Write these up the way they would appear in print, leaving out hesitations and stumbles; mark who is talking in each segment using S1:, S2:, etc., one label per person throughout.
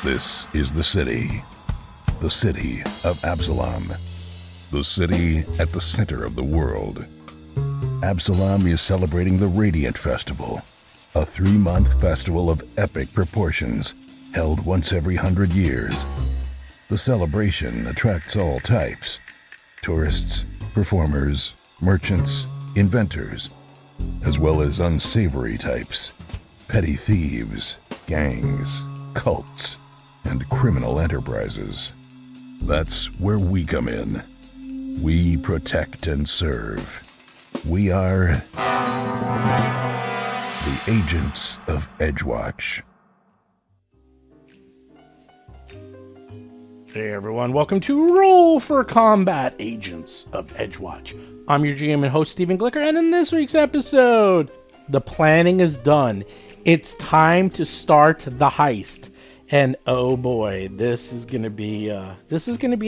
S1: This is the city of Absalom, the city at the center of the world. Absalom is celebrating the Radiant Festival, a 3-month festival of epic proportions held once every 100 years. The celebration attracts all types: tourists, performers, merchants, inventors, as well as unsavory types, petty thieves, gangs, cults, and criminal enterprises. That's where we come in. We protect and serve. We are the Agents of Edgewatch.
S2: Hey everyone, welcome to Roll for Combat, Agents of Edgewatch. I'm your GM and host, Stephen Glicker, and in this week's episode, the planning is done. It's time to start the heist. And oh boy, this is gonna be an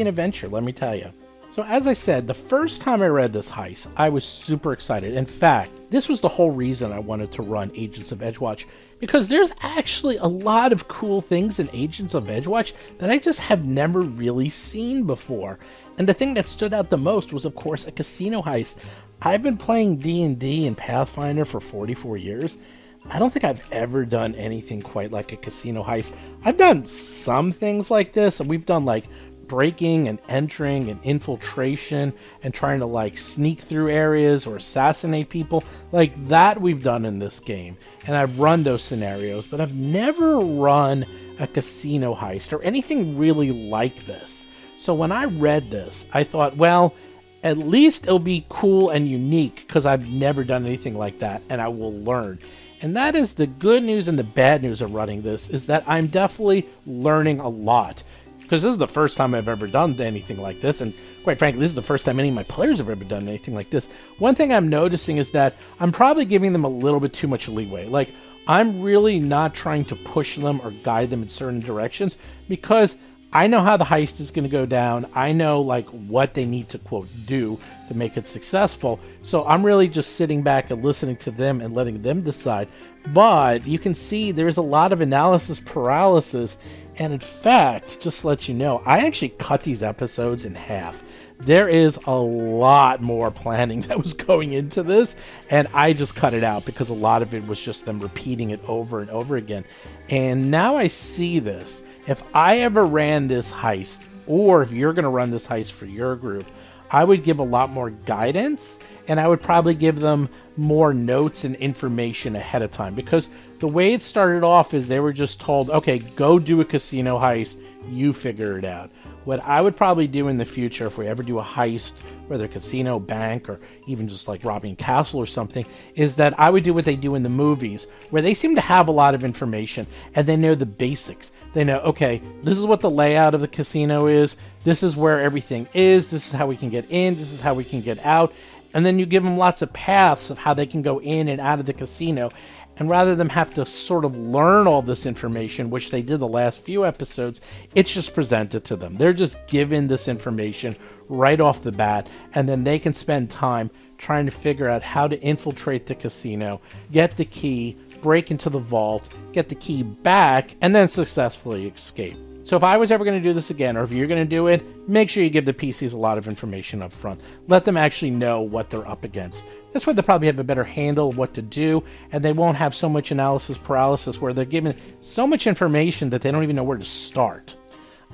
S2: adventure, let me tell you. So as I said, the first time I read this heist, I was super excited. In fact, this was the whole reason I wanted to run Agents of Edgewatch, because there's actually a lot of cool things in Agents of Edgewatch that I just have never really seen before. And the thing that stood out the most was, of course, a casino heist. I've been playing D&D and Pathfinder for 44 years. I don't think I've ever done anything quite like a casino heist. I've done some things like this, and we've done like breaking and entering and infiltration and trying to like sneak through areas or assassinate people. Like that we've done in this game, and I've run those scenarios, but I've never run a casino heist or anything really like this. So when I read this, I thought, well, at least it'll be cool and unique because I've never done anything like that, and I will learn. And that is the good news and the bad news of running this, is that I'm definitely learning a lot. Because this is the first time I've ever done anything like this, and quite frankly, this is the first time any of my players have ever done anything like this. One thing I'm noticing is that I'm probably giving them a little bit too much leeway. Like, I'm really not trying to push them or guide them in certain directions, because I know how the heist is going to go down. I know like what they need to, quote, do to make it successful. So I'm really just sitting back and listening to them and letting them decide. But you can see there's a lot of analysis paralysis. And in fact, just to let you know, I actually cut these episodes in half. There is a lot more planning that was going into this, and I just cut it out because a lot of it was just them repeating it over and over again. And now I see this. If I ever ran this heist, or if you're going to run this heist for your group, I would give a lot more guidance, and I would probably give them more notes and information ahead of time, because the way it started off is they were just told, okay, go do a casino heist, you figure it out. What I would probably do in the future, if we ever do a heist, whether a casino, bank, or even just like robbing a castle or something, is that I would do what they do in the movies, where they seem to have a lot of information, and they know the basics. They know, okay, this is what the layout of the casino is, this is where everything is, this is how we can get in, this is how we can get out, and then you give them lots of paths of how they can go in and out of the casino. And rather than have to sort of learn all this information, which they did the last few episodes, it's just presented to them. They're just given this information right off the bat, and then they can spend time trying to figure out how to infiltrate the casino, get the key, break into the vault, get the key back, and then successfully escape. So if I was ever going to do this again, or if you're going to do it, make sure you give the PCs a lot of information up front. Let them actually know what they're up against. That's why they'll probably have a better handle of what to do, and they won't have so much analysis paralysis where they're given so much information that they don't even know where to start.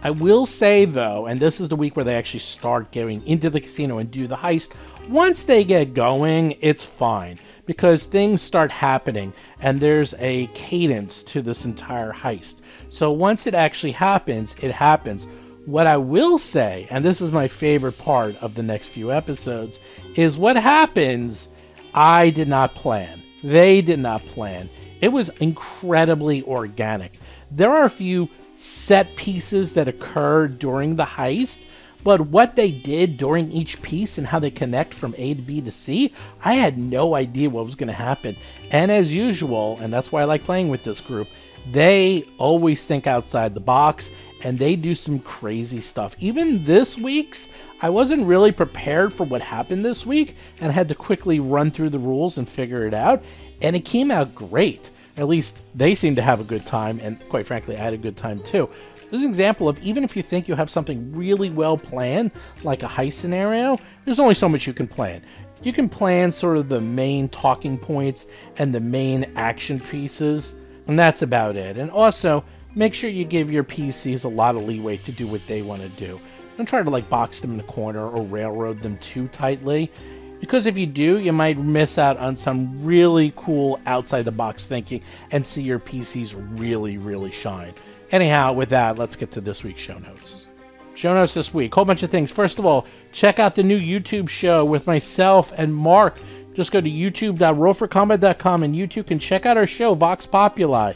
S2: I will say, though, and this is the week where they actually start going into the casino and do the heist, once they get going, it's fine, because things start happening, and there's a cadence to this entire heist. So once it actually happens, it happens. What I will say, and this is my favorite part of the next few episodes, is what happens, I did not plan. They did not plan. It was incredibly organic. There are a few set pieces that occur during the heist, but what they did during each piece and how they connect from A to B to C, I had no idea what was going to happen. And as usual, and that's why I like playing with this group, they always think outside the box, and they do some crazy stuff. Even this week's, I wasn't really prepared for what happened this week, and had to quickly run through the rules and figure it out, and it came out great. At least they seem to have a good time, and quite frankly, I had a good time too. This is an example of, even if you think you have something really well planned, like a heist scenario, there's only so much you can plan. You can plan sort of the main talking points and the main action pieces, and that's about it. And also, make sure you give your PCs a lot of leeway to do what they want to do. Don't try to box them in the corner or railroad them too tightly, because if you do, you might miss out on some really cool outside-the-box thinking and see your PCs really, really shine. Anyhow, with that, let's get to this week's show notes. Show notes this week, whole bunch of things. First of all, check out the new YouTube show with myself and Mark. Just go to youtube.rollforcombat.com and you too can check out our show, Vox Populi,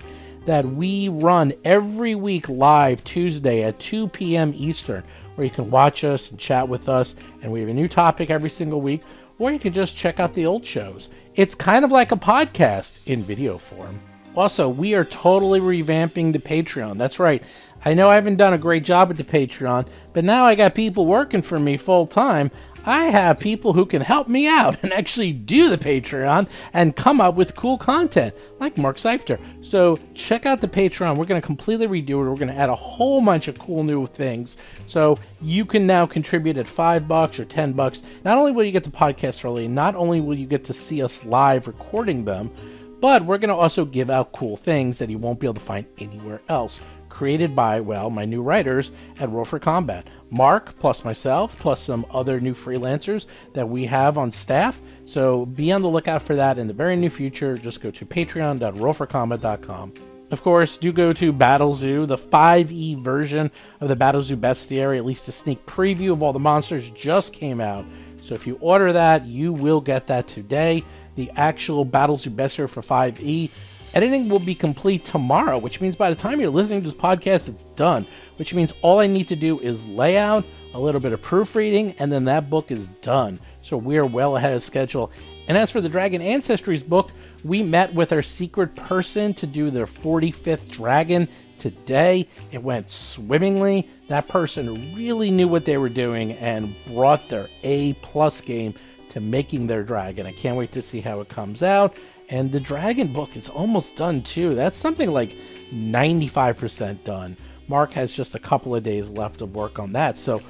S2: that we run every week live Tuesday at 2 p.m. Eastern, where you can watch us and chat with us, and we have a new topic every single week, or you can just check out the old shows. It's kind of like a podcast in video form. Also, we are totally revamping the Patreon. That's right. I know I haven't done a great job at the Patreon, but now I got people working for me full time. I have people who can help me out and actually do the Patreon and come up with cool content, like Mark Seifter. So check out the Patreon. We're going to completely redo it. We're going to add a whole bunch of cool new things. So you can now contribute at $5 or $10. Not only will you get the podcast early, not only will you get to see us live recording them, but we're going to also give out cool things that you won't be able to find anywhere else, created by, well, my new writers at Roll for Combat. Mark, plus myself, plus some other new freelancers that we have on staff. So be on the lookout for that in the very near future. Just go to patreon.rollforcombat.com. Of course, do go to BattleZoo, the 5e version of the BattleZoo Bestiary. At least a sneak preview of all the monsters just came out. So if you order that, you will get that today. The actual BattleZoo Bestiary for 5e. Editing will be complete tomorrow, which means by the time you're listening to this podcast, it's done. Which means all I need to do is lay out, a little bit of proofreading, and then that book is done. So we are well ahead of schedule. And as for the Dragon Ancestries book, we met with our secret person to do their 45th dragon today. It went swimmingly. That person really knew what they were doing and brought their A+ game to making their dragon. I can't wait to see how it comes out. And the dragon book is almost done too. That's something like 95% done. Mark has just a couple of days left of work on that. So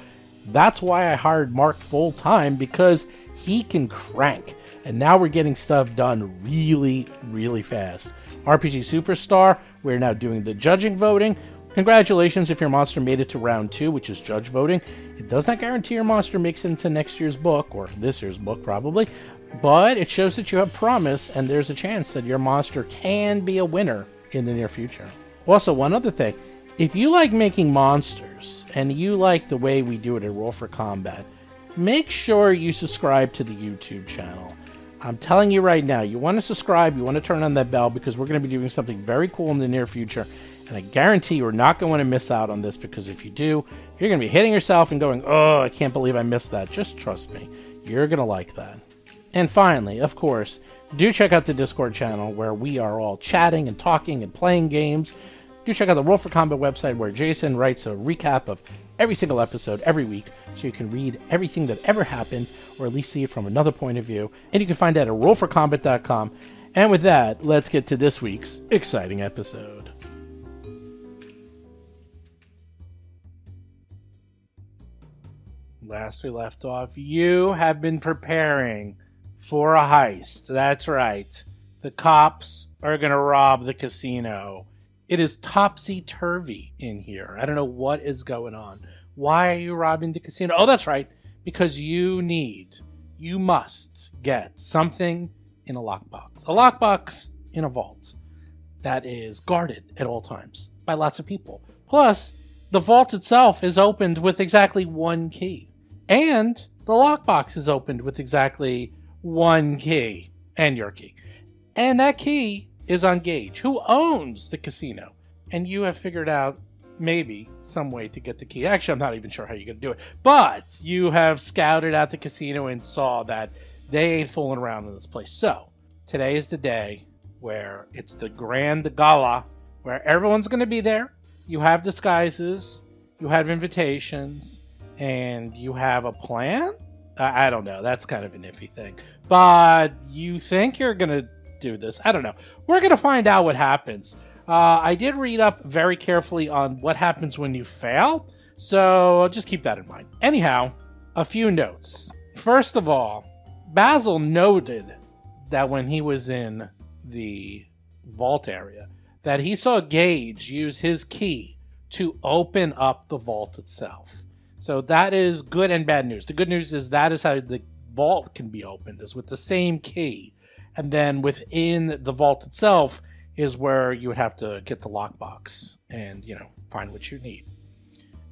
S2: that's why I hired Mark full time, because he can crank. And now we're getting stuff done really, really fast. RPG Superstar, we're now doing the judging voting. Congratulations if your monster made it to round 2, which is judge voting. It does not guarantee your monster makes it into next year's book, or this year's book probably, but it shows that you have promise, and there's a chance that your monster can be a winner in the near future. Also, one other thing, if you like making monsters, and you like the way we do it at Roll for Combat, make sure you subscribe to the YouTube channel. I'm telling you right now, you want to subscribe, you want to turn on that bell, because we're going to be doing something very cool in the near future. And I guarantee you're not going to miss out on this, because if you do, you're going to be hitting yourself and going, oh, I can't believe I missed that. Just trust me. You're going to like that. And finally, of course, do check out the Discord channel where we are all chatting and talking and playing games. Do check out the Roll for Combat website where Jason writes a recap of every single episode every week, so you can read everything that ever happened, or at least see it from another point of view. And you can find that at rollforcombat.com. And with that, let's get to this week's exciting episode. Last we left off, you have been preparing for a heist. That's right. The cops are going to rob the casino. It is topsy-turvy in here. I don't know what is going on. Why are you robbing the casino? Oh, that's right. Because you must get something in a lockbox. A lockbox in a vault that is guarded at all times by lots of people. Plus, the vault itself is opened with exactly one key. And the lockbox is opened with exactly one key. And your key. And that key is on Gage, who owns the casino. And you have figured out maybe some way to get the key. Actually, I'm not even sure how you're going to do it. But you have scouted out the casino and saw that they ain't fooling around in this place. So, today is the day where it's the Grand Gala, where everyone's going to be there. You have disguises, you have invitations, and you have a plan? I don't know. That's kind of an iffy thing. But you think you're going to do this. I don't know. We're going to find out what happens. I did read up very carefully on what happens when you fail, so just keep that in mind. Anyhow, a few notes. First of all, Basil noted that when he was in the vault area, that he saw Gage use his key to open up the vault itself. So that is good and bad news. The good news is that is how the vault can be opened, is with the same key. And then within the vault itself is where you would have to get the lockbox and, find what you need.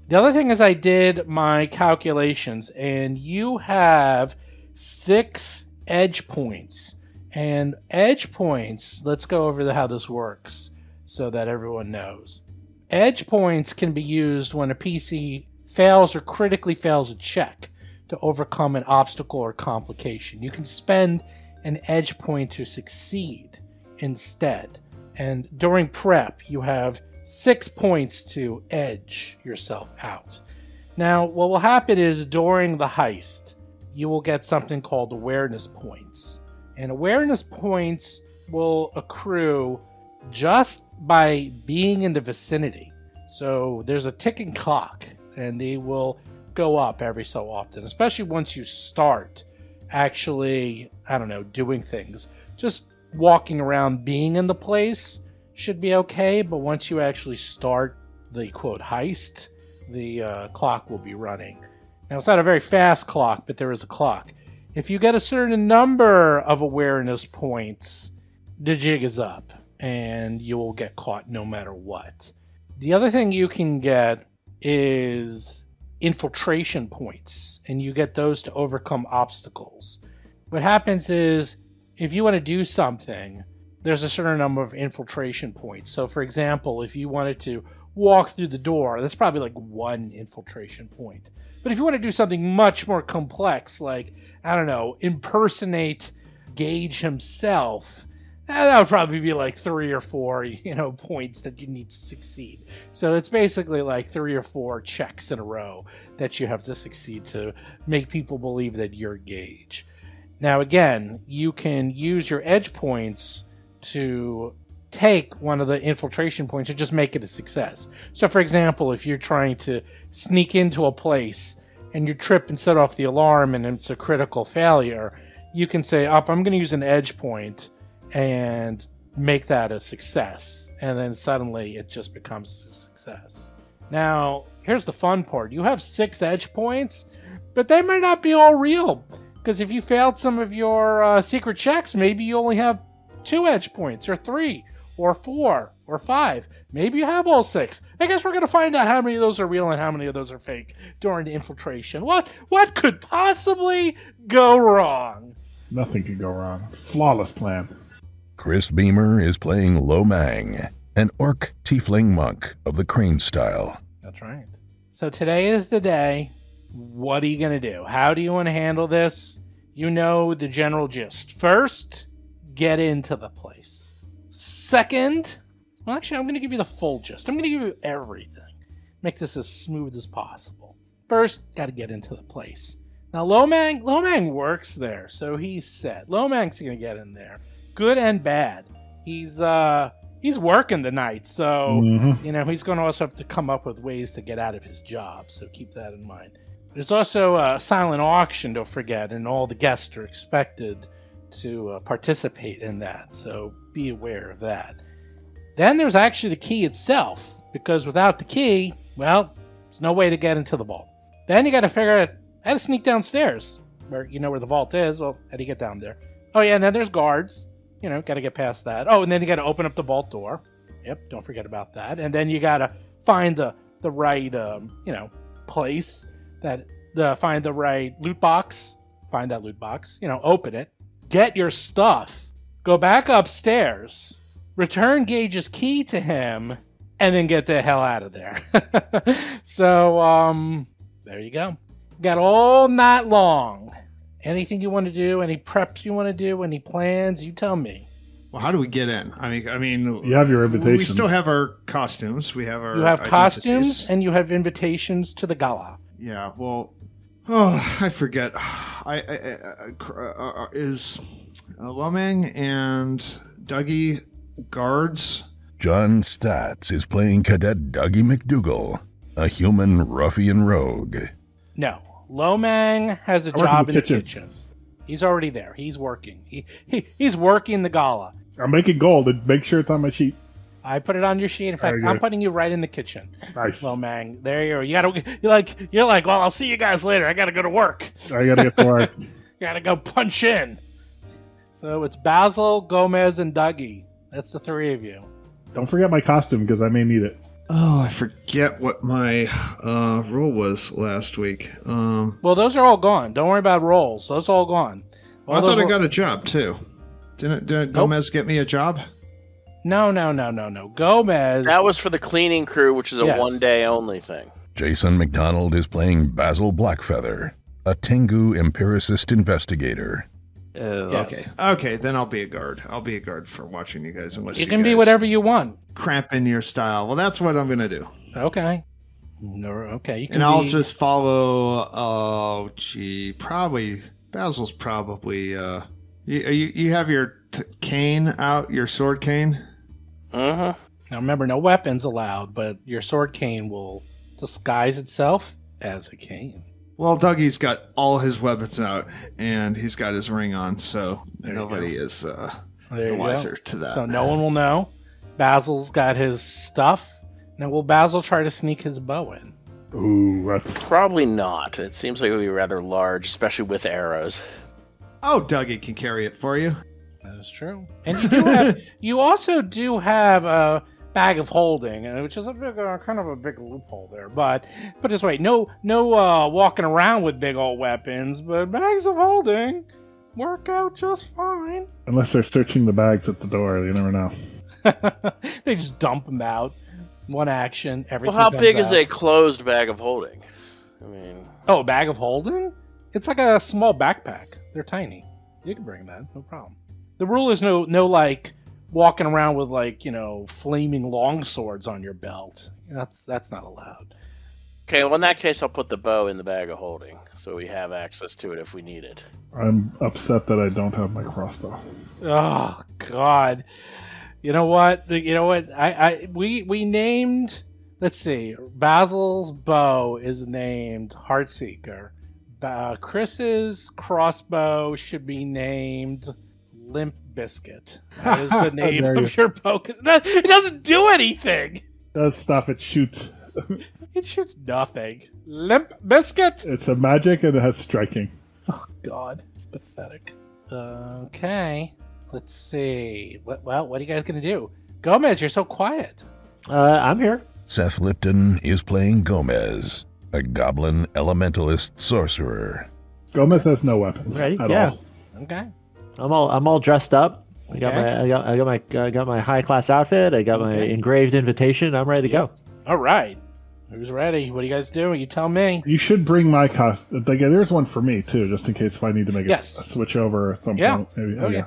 S2: The other thing is I did my calculations, and you have 6 edge points. And edge points, let's go over how this works so that everyone knows. Edge points can be used when a PC fails or critically fails a check to overcome an obstacle or complication. You can spend an edge point to succeed instead. And during prep, you have 6 points to edge yourself out. Now, what will happen is during the heist, you will get something called awareness points. And awareness points will accrue just by being in the vicinity. So there's a ticking clock, and they will go up every so often, especially once you start actually, doing things. Just walking around being in the place should be okay, but once you actually start the quote heist, the clock will be running. Now, it's not a very fast clock, but there is a clock. If you get a certain number of awareness points, the jig is up, and you will get caught no matter what. The other thing you can get is infiltration points, and you get those to overcome obstacles. What happens is, if you want to do something, there's a certain number of infiltration points. So, for example, if you wanted to walk through the door, that's probably like 1 infiltration point. But if you want to do something much more complex, like, impersonate Gage himself, that would probably be like 3 or 4, points that you need to succeed. So it's basically like 3 or 4 checks in a row that you have to succeed to make people believe that you're Gage. Now, again, you can use your edge points to take one of the infiltration points and just make it a success. So, for example, if you're trying to sneak into a place and you trip and set off the alarm and it's a critical failure, you can say, I'm going to use an edge point and make that a success. And then suddenly it just becomes a success. Now, here's the fun part. You have 6 edge points, but they might not be all real. Because if you failed some of your secret checks, maybe you only have 2 edge points, or 3, or 4, or 5. Maybe you have all 6. I guess we're going to find out how many of those are real and how many of those are fake during the infiltration. What could possibly go wrong?
S3: Nothing could go wrong. Flawless plan.
S1: Chris Beamer is playing Lo Mang, an orc tiefling monk of the crane style.
S2: That's right. So today is the day. What are you going to do? How do you want to handle this? You know the general gist. First, get into the place. Second, I'm going to give you the full gist. I'm going to give you everything. Make this as smooth as possible. First, got to get into the place. Now, Lo Mang works there, so he's set. Lo Mang's going to get in there. Good and bad. He's working the night, so, he's going to also have to come up with ways to get out of his job, so keep that in mind. There's also a silent auction, don't forget, and all the guests are expected to participate in that, so be aware of that. Then there's actually the key itself, because without the key, well, there's no way to get into the vault. Then you got to figure out how to sneak downstairs, where you know where the vault is. Well, how do you get down there? Oh yeah, and then there's guards. Got to get past that. Oh, and then you got to open up the vault door. Yep, don't forget about that. And then you got to find the right, place. Find the right loot box. Find that loot box. Open it. Get your stuff. Go back upstairs. Return Gage's key to him. And then get the hell out of there. So, there you go. Got all night long. Anything you want to do? Any preps you want to do? Any plans? You tell me.
S4: Well, how do we get in? I mean,
S3: you have your invitations.
S4: We still have our costumes. We have our.
S2: You have
S4: identities.
S2: Costumes, and you have invitations to the gala.
S4: Yeah. Well, I forget. is Lomang and Dougie guards?
S1: John Statz is playing Cadet Dougie McDougal, a human ruffian rogue.
S2: No. Lomang has a job in the kitchen. He's already there. He's working. He's working the gala.
S3: I'm making gold and make sure it's on my sheet.
S2: I put it on your sheet. In fact, I'm putting you right in the kitchen.
S3: Nice.
S2: Lomang, there you are. You're like, well, I'll see you guys later. I gotta go to work.
S3: I gotta get to work.
S2: Gotta go punch in. So it's Basil, Gomez, and Dougie. That's the three of you.
S3: Don't forget my costume because I may need it.
S4: Oh, I forget what my role was last week.
S2: Well, those are all gone. Don't worry about roles. Those are all gone.
S4: I thought I got a job, too. Didn't Gomez get me a job?
S2: No. Gomez.
S5: That was for the cleaning crew, which is a one-day only thing.
S1: Jason McDonald is playing Basil Blackfeather, a Tengu empiricist investigator.
S2: Yes.
S4: Okay, then I'll be a guard. I'll be a guard for watching you guys. Unless
S2: you can be whatever you want.
S4: Cramp in your style. Well, that's what I'm going to do.
S2: Okay. Okay. You can
S4: and I'll just follow. Probably Basil's probably. You have your cane out, your sword cane.
S2: Now remember, no weapons allowed, but your sword cane will disguise itself as a cane.
S4: Well, Dougie's got all his weapons out, and he's got his ring on, so nobody is the wiser to that.
S2: So no one will know. Basil's got his stuff. Now, will Basil try to sneak his bow in?
S3: Ooh, that's...
S5: Probably not. It seems like it would be rather large, especially with arrows.
S4: Oh, Dougie can carry it for you.
S2: That is true. And you also do have a bag of holding, which is a big, kind of a big loophole there. But this way, no walking around with big old weapons, but bags of holding work out just fine.
S3: Unless they're searching the bags at the door, you never know.
S2: They just dump them out. One action. Everything.
S5: Well, how big is a closed bag of holding? I mean,
S2: a bag of holding? It's like a small backpack. They're tiny. You can bring that, no problem. The rule is no like walking around with flaming long swords on your belt. That's not allowed.
S5: Okay, well in that case I'll put the bow in the bag of holding so we have access to it if we need it.
S3: I'm upset that I don't have my crossbow.
S2: Oh God. You know what? We named, let's see, Basil's bow is named Heartseeker. Chris's crossbow should be named Limp Biscuit. That is the name of your bow. It doesn't do anything.
S3: It does stuff. It shoots.
S2: It shoots nothing. Limp Biscuit?
S3: It's a magic and it has striking.
S2: Oh, God. It's pathetic. Okay. Let's see. What are you guys going to do? Gomez, you're so quiet.
S6: I'm here.
S1: Seth Lipton is playing Gomez, a goblin elementalist sorcerer.
S3: Gomez has no weapons at all.
S2: Okay.
S6: I'm all dressed up. I got my high class outfit. I got my engraved invitation. I'm ready to go.
S2: All right. Who's ready? What are you guys doing? You tell me.
S3: You should bring my costume. There's one for me too, just in case if I need to make a switch over at some point. Maybe.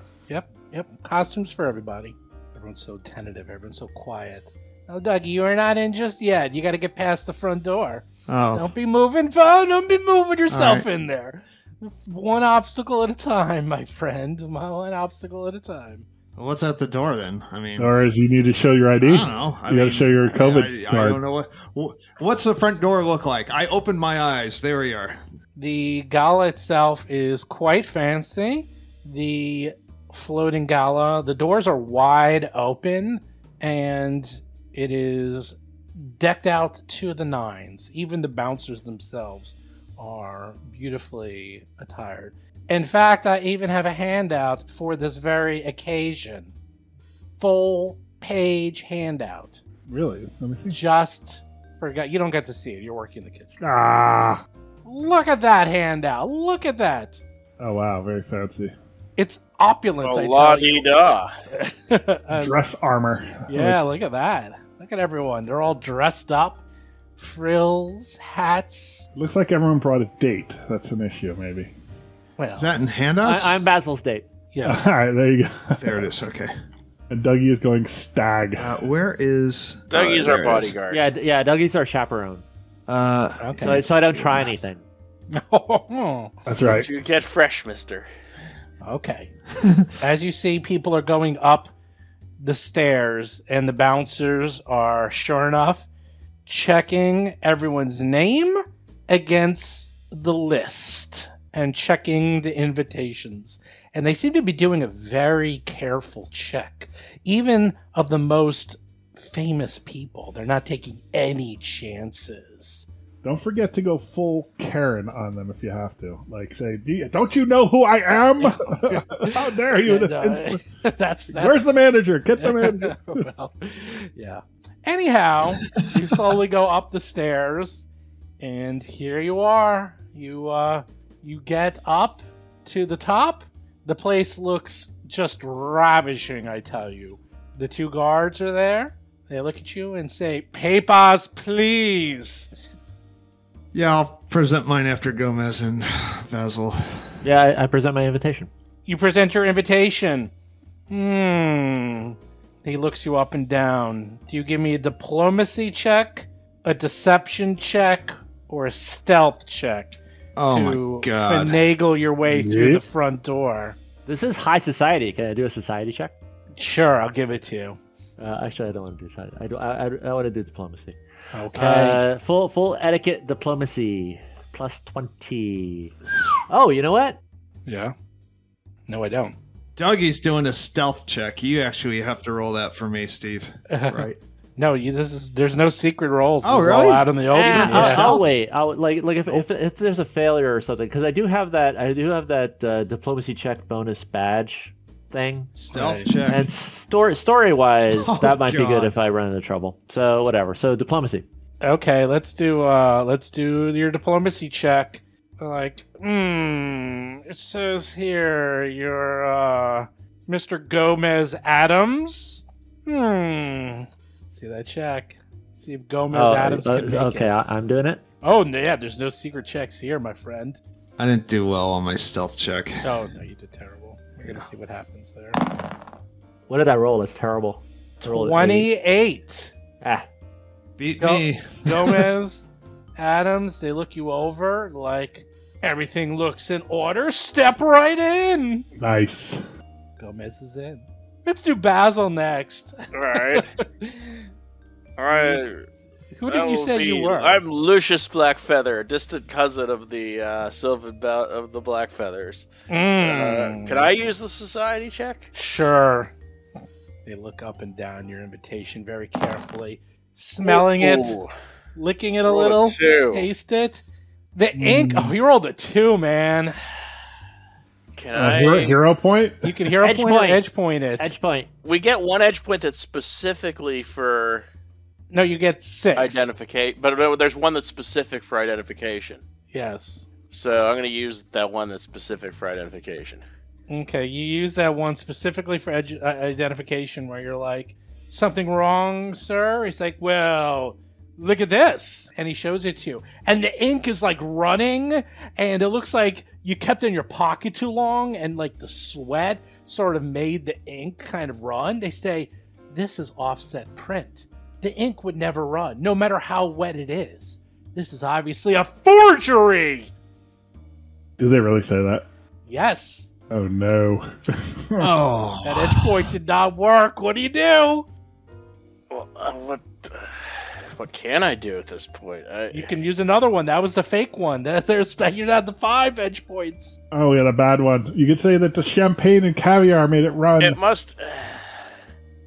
S2: Yep. Costumes for everybody. Everyone's so tentative. Everyone's so quiet. Oh, Dougie, you are not in just yet. You got to get past the front door.
S4: Oh.
S2: Don't be moving yourself in there. One obstacle at a time, my friend. One obstacle at a time.
S4: Well, what's at the door then? I mean,
S3: or is you need to show your ID?
S4: I don't know.
S3: You got to show your COVID card.
S4: I don't know what's the front door look like. I opened my eyes. There we are.
S2: The gala itself is quite fancy. The Floating Gala, the doors are wide open, and it is decked out to the nines. Even the bouncers themselves are beautifully attired. In fact, I even have a handout for this very occasion. Full page handout.
S3: Really? Let me see.
S2: Just forgot. You don't get to see it. You're working in the kitchen.
S3: Ah!
S2: Look at that handout. Look at that.
S3: Oh, wow. Very fancy.
S2: It's opulent, I tell you.
S3: Dress armor.
S2: Yeah, look at that. Look at everyone. They're all dressed up. Frills, hats.
S3: Looks like everyone brought a date. That's an issue, maybe.
S2: Well,
S4: is that in handouts?
S6: I'm Basil's date.
S2: Yeah.
S3: All right, there you go.
S4: There it is. Okay.
S3: And Dougie is going stag.
S4: Where is...
S5: Dougie's our bodyguard.
S6: Yeah, Dougie's our chaperone.
S2: Okay.
S6: So I don't try anything.
S3: That's right.
S5: You get fresh, mister.
S2: Okay. As you see, people are going up the stairs, and the bouncers are, sure enough, checking everyone's name against the list and checking the invitations. And they seem to be doing a very careful check, even of the most famous people. They're not taking any chances.
S3: Don't forget to go full Karen on them if you have to. Like, say, don't you know who I am? How dare you? That's where's the manager? Get the manager.
S2: Well, yeah. Anyhow, you slowly go up the stairs, and here you are. You get up to the top. The place looks just ravishing, I tell you. The two guards are there. They look at you and say, "Papers, please."
S4: Yeah, I'll present mine after Gomez and Basil.
S6: Yeah, I present my invitation.
S2: You present your invitation. He looks you up and down. Do you give me a diplomacy check, a deception check, or a stealth check
S4: my God.
S2: finagle your way through the front door?
S6: This is high society. Can I do a society check?
S2: Sure, I'll give it to you.
S6: Actually, I don't want to do society. I want to do diplomacy.
S2: Okay.
S6: Full etiquette diplomacy. Plus 20. Oh, you know what?
S2: Yeah. No, I don't.
S4: Dougie's doing a stealth check. You actually have to roll that for me, Steve. Right?
S2: No, there's no secret rolls.
S4: Oh,
S2: This is
S4: really?
S2: all out in the open.
S6: I'll wait. If there's a failure or something, because I do have that diplomacy check bonus badge thing.
S4: Stealth check.
S6: And story wise, that might be good
S4: God.
S6: if I run into trouble. So whatever. So diplomacy.
S2: Okay, let's do your diplomacy check. Like, it says here you're Mr. Gomez Adams. See that check. See if Gomez Adams can make
S6: okay,
S2: it.
S6: I'm doing it.
S2: Oh, yeah, there's no secret checks here, my friend.
S4: I didn't do well on my stealth check.
S2: Oh, no, you did terrible. We're going to see what happens there.
S6: What did I roll? That's terrible. I rolled an
S2: 28.
S4: Beat me.
S2: Gomez Adams, they look you over like everything looks in order. Step right in.
S3: Nice.
S2: Gomez is in. Let's do Basil next.
S5: All right. All right.
S2: Who did you say you were?
S5: I'm Lucius Blackfeather, distant cousin of the Sylvan of the Blackfeathers. Can I use the society check?
S2: Sure. They look up and down your invitation very carefully, smelling it, licking it a little, taste it. The ink. Oh, you rolled a 2, man.
S5: Can I?
S3: Hero point?
S2: You can hero point or edge point it.
S6: Edge point.
S5: We get one edge point that's specifically for.
S2: No, you get 6.
S5: Identificate, but there's one that's specific for identification.
S2: Yes.
S5: So I'm going to use that one that's specific for identification.
S2: Okay, you use that one specifically for identification where you're like, something wrong, sir? He's like, well, look at this. And he shows it to you. And the ink is like running, and it looks like you kept it in your pocket too long, and like the sweat sort of made the ink kind of run. They say, this is offset print. The ink would never run, no matter how wet it is. This is obviously a forgery!
S3: Do they really say that?
S2: Yes.
S3: Oh, no.
S4: Oh.
S2: That edge point did not work. What do you do?
S5: Well, what can I do at this point?
S2: You can use another one. That was the fake one. You had the 5 edge points.
S3: Oh, we had a bad one. You could say that the champagne and caviar made it run.
S5: It must...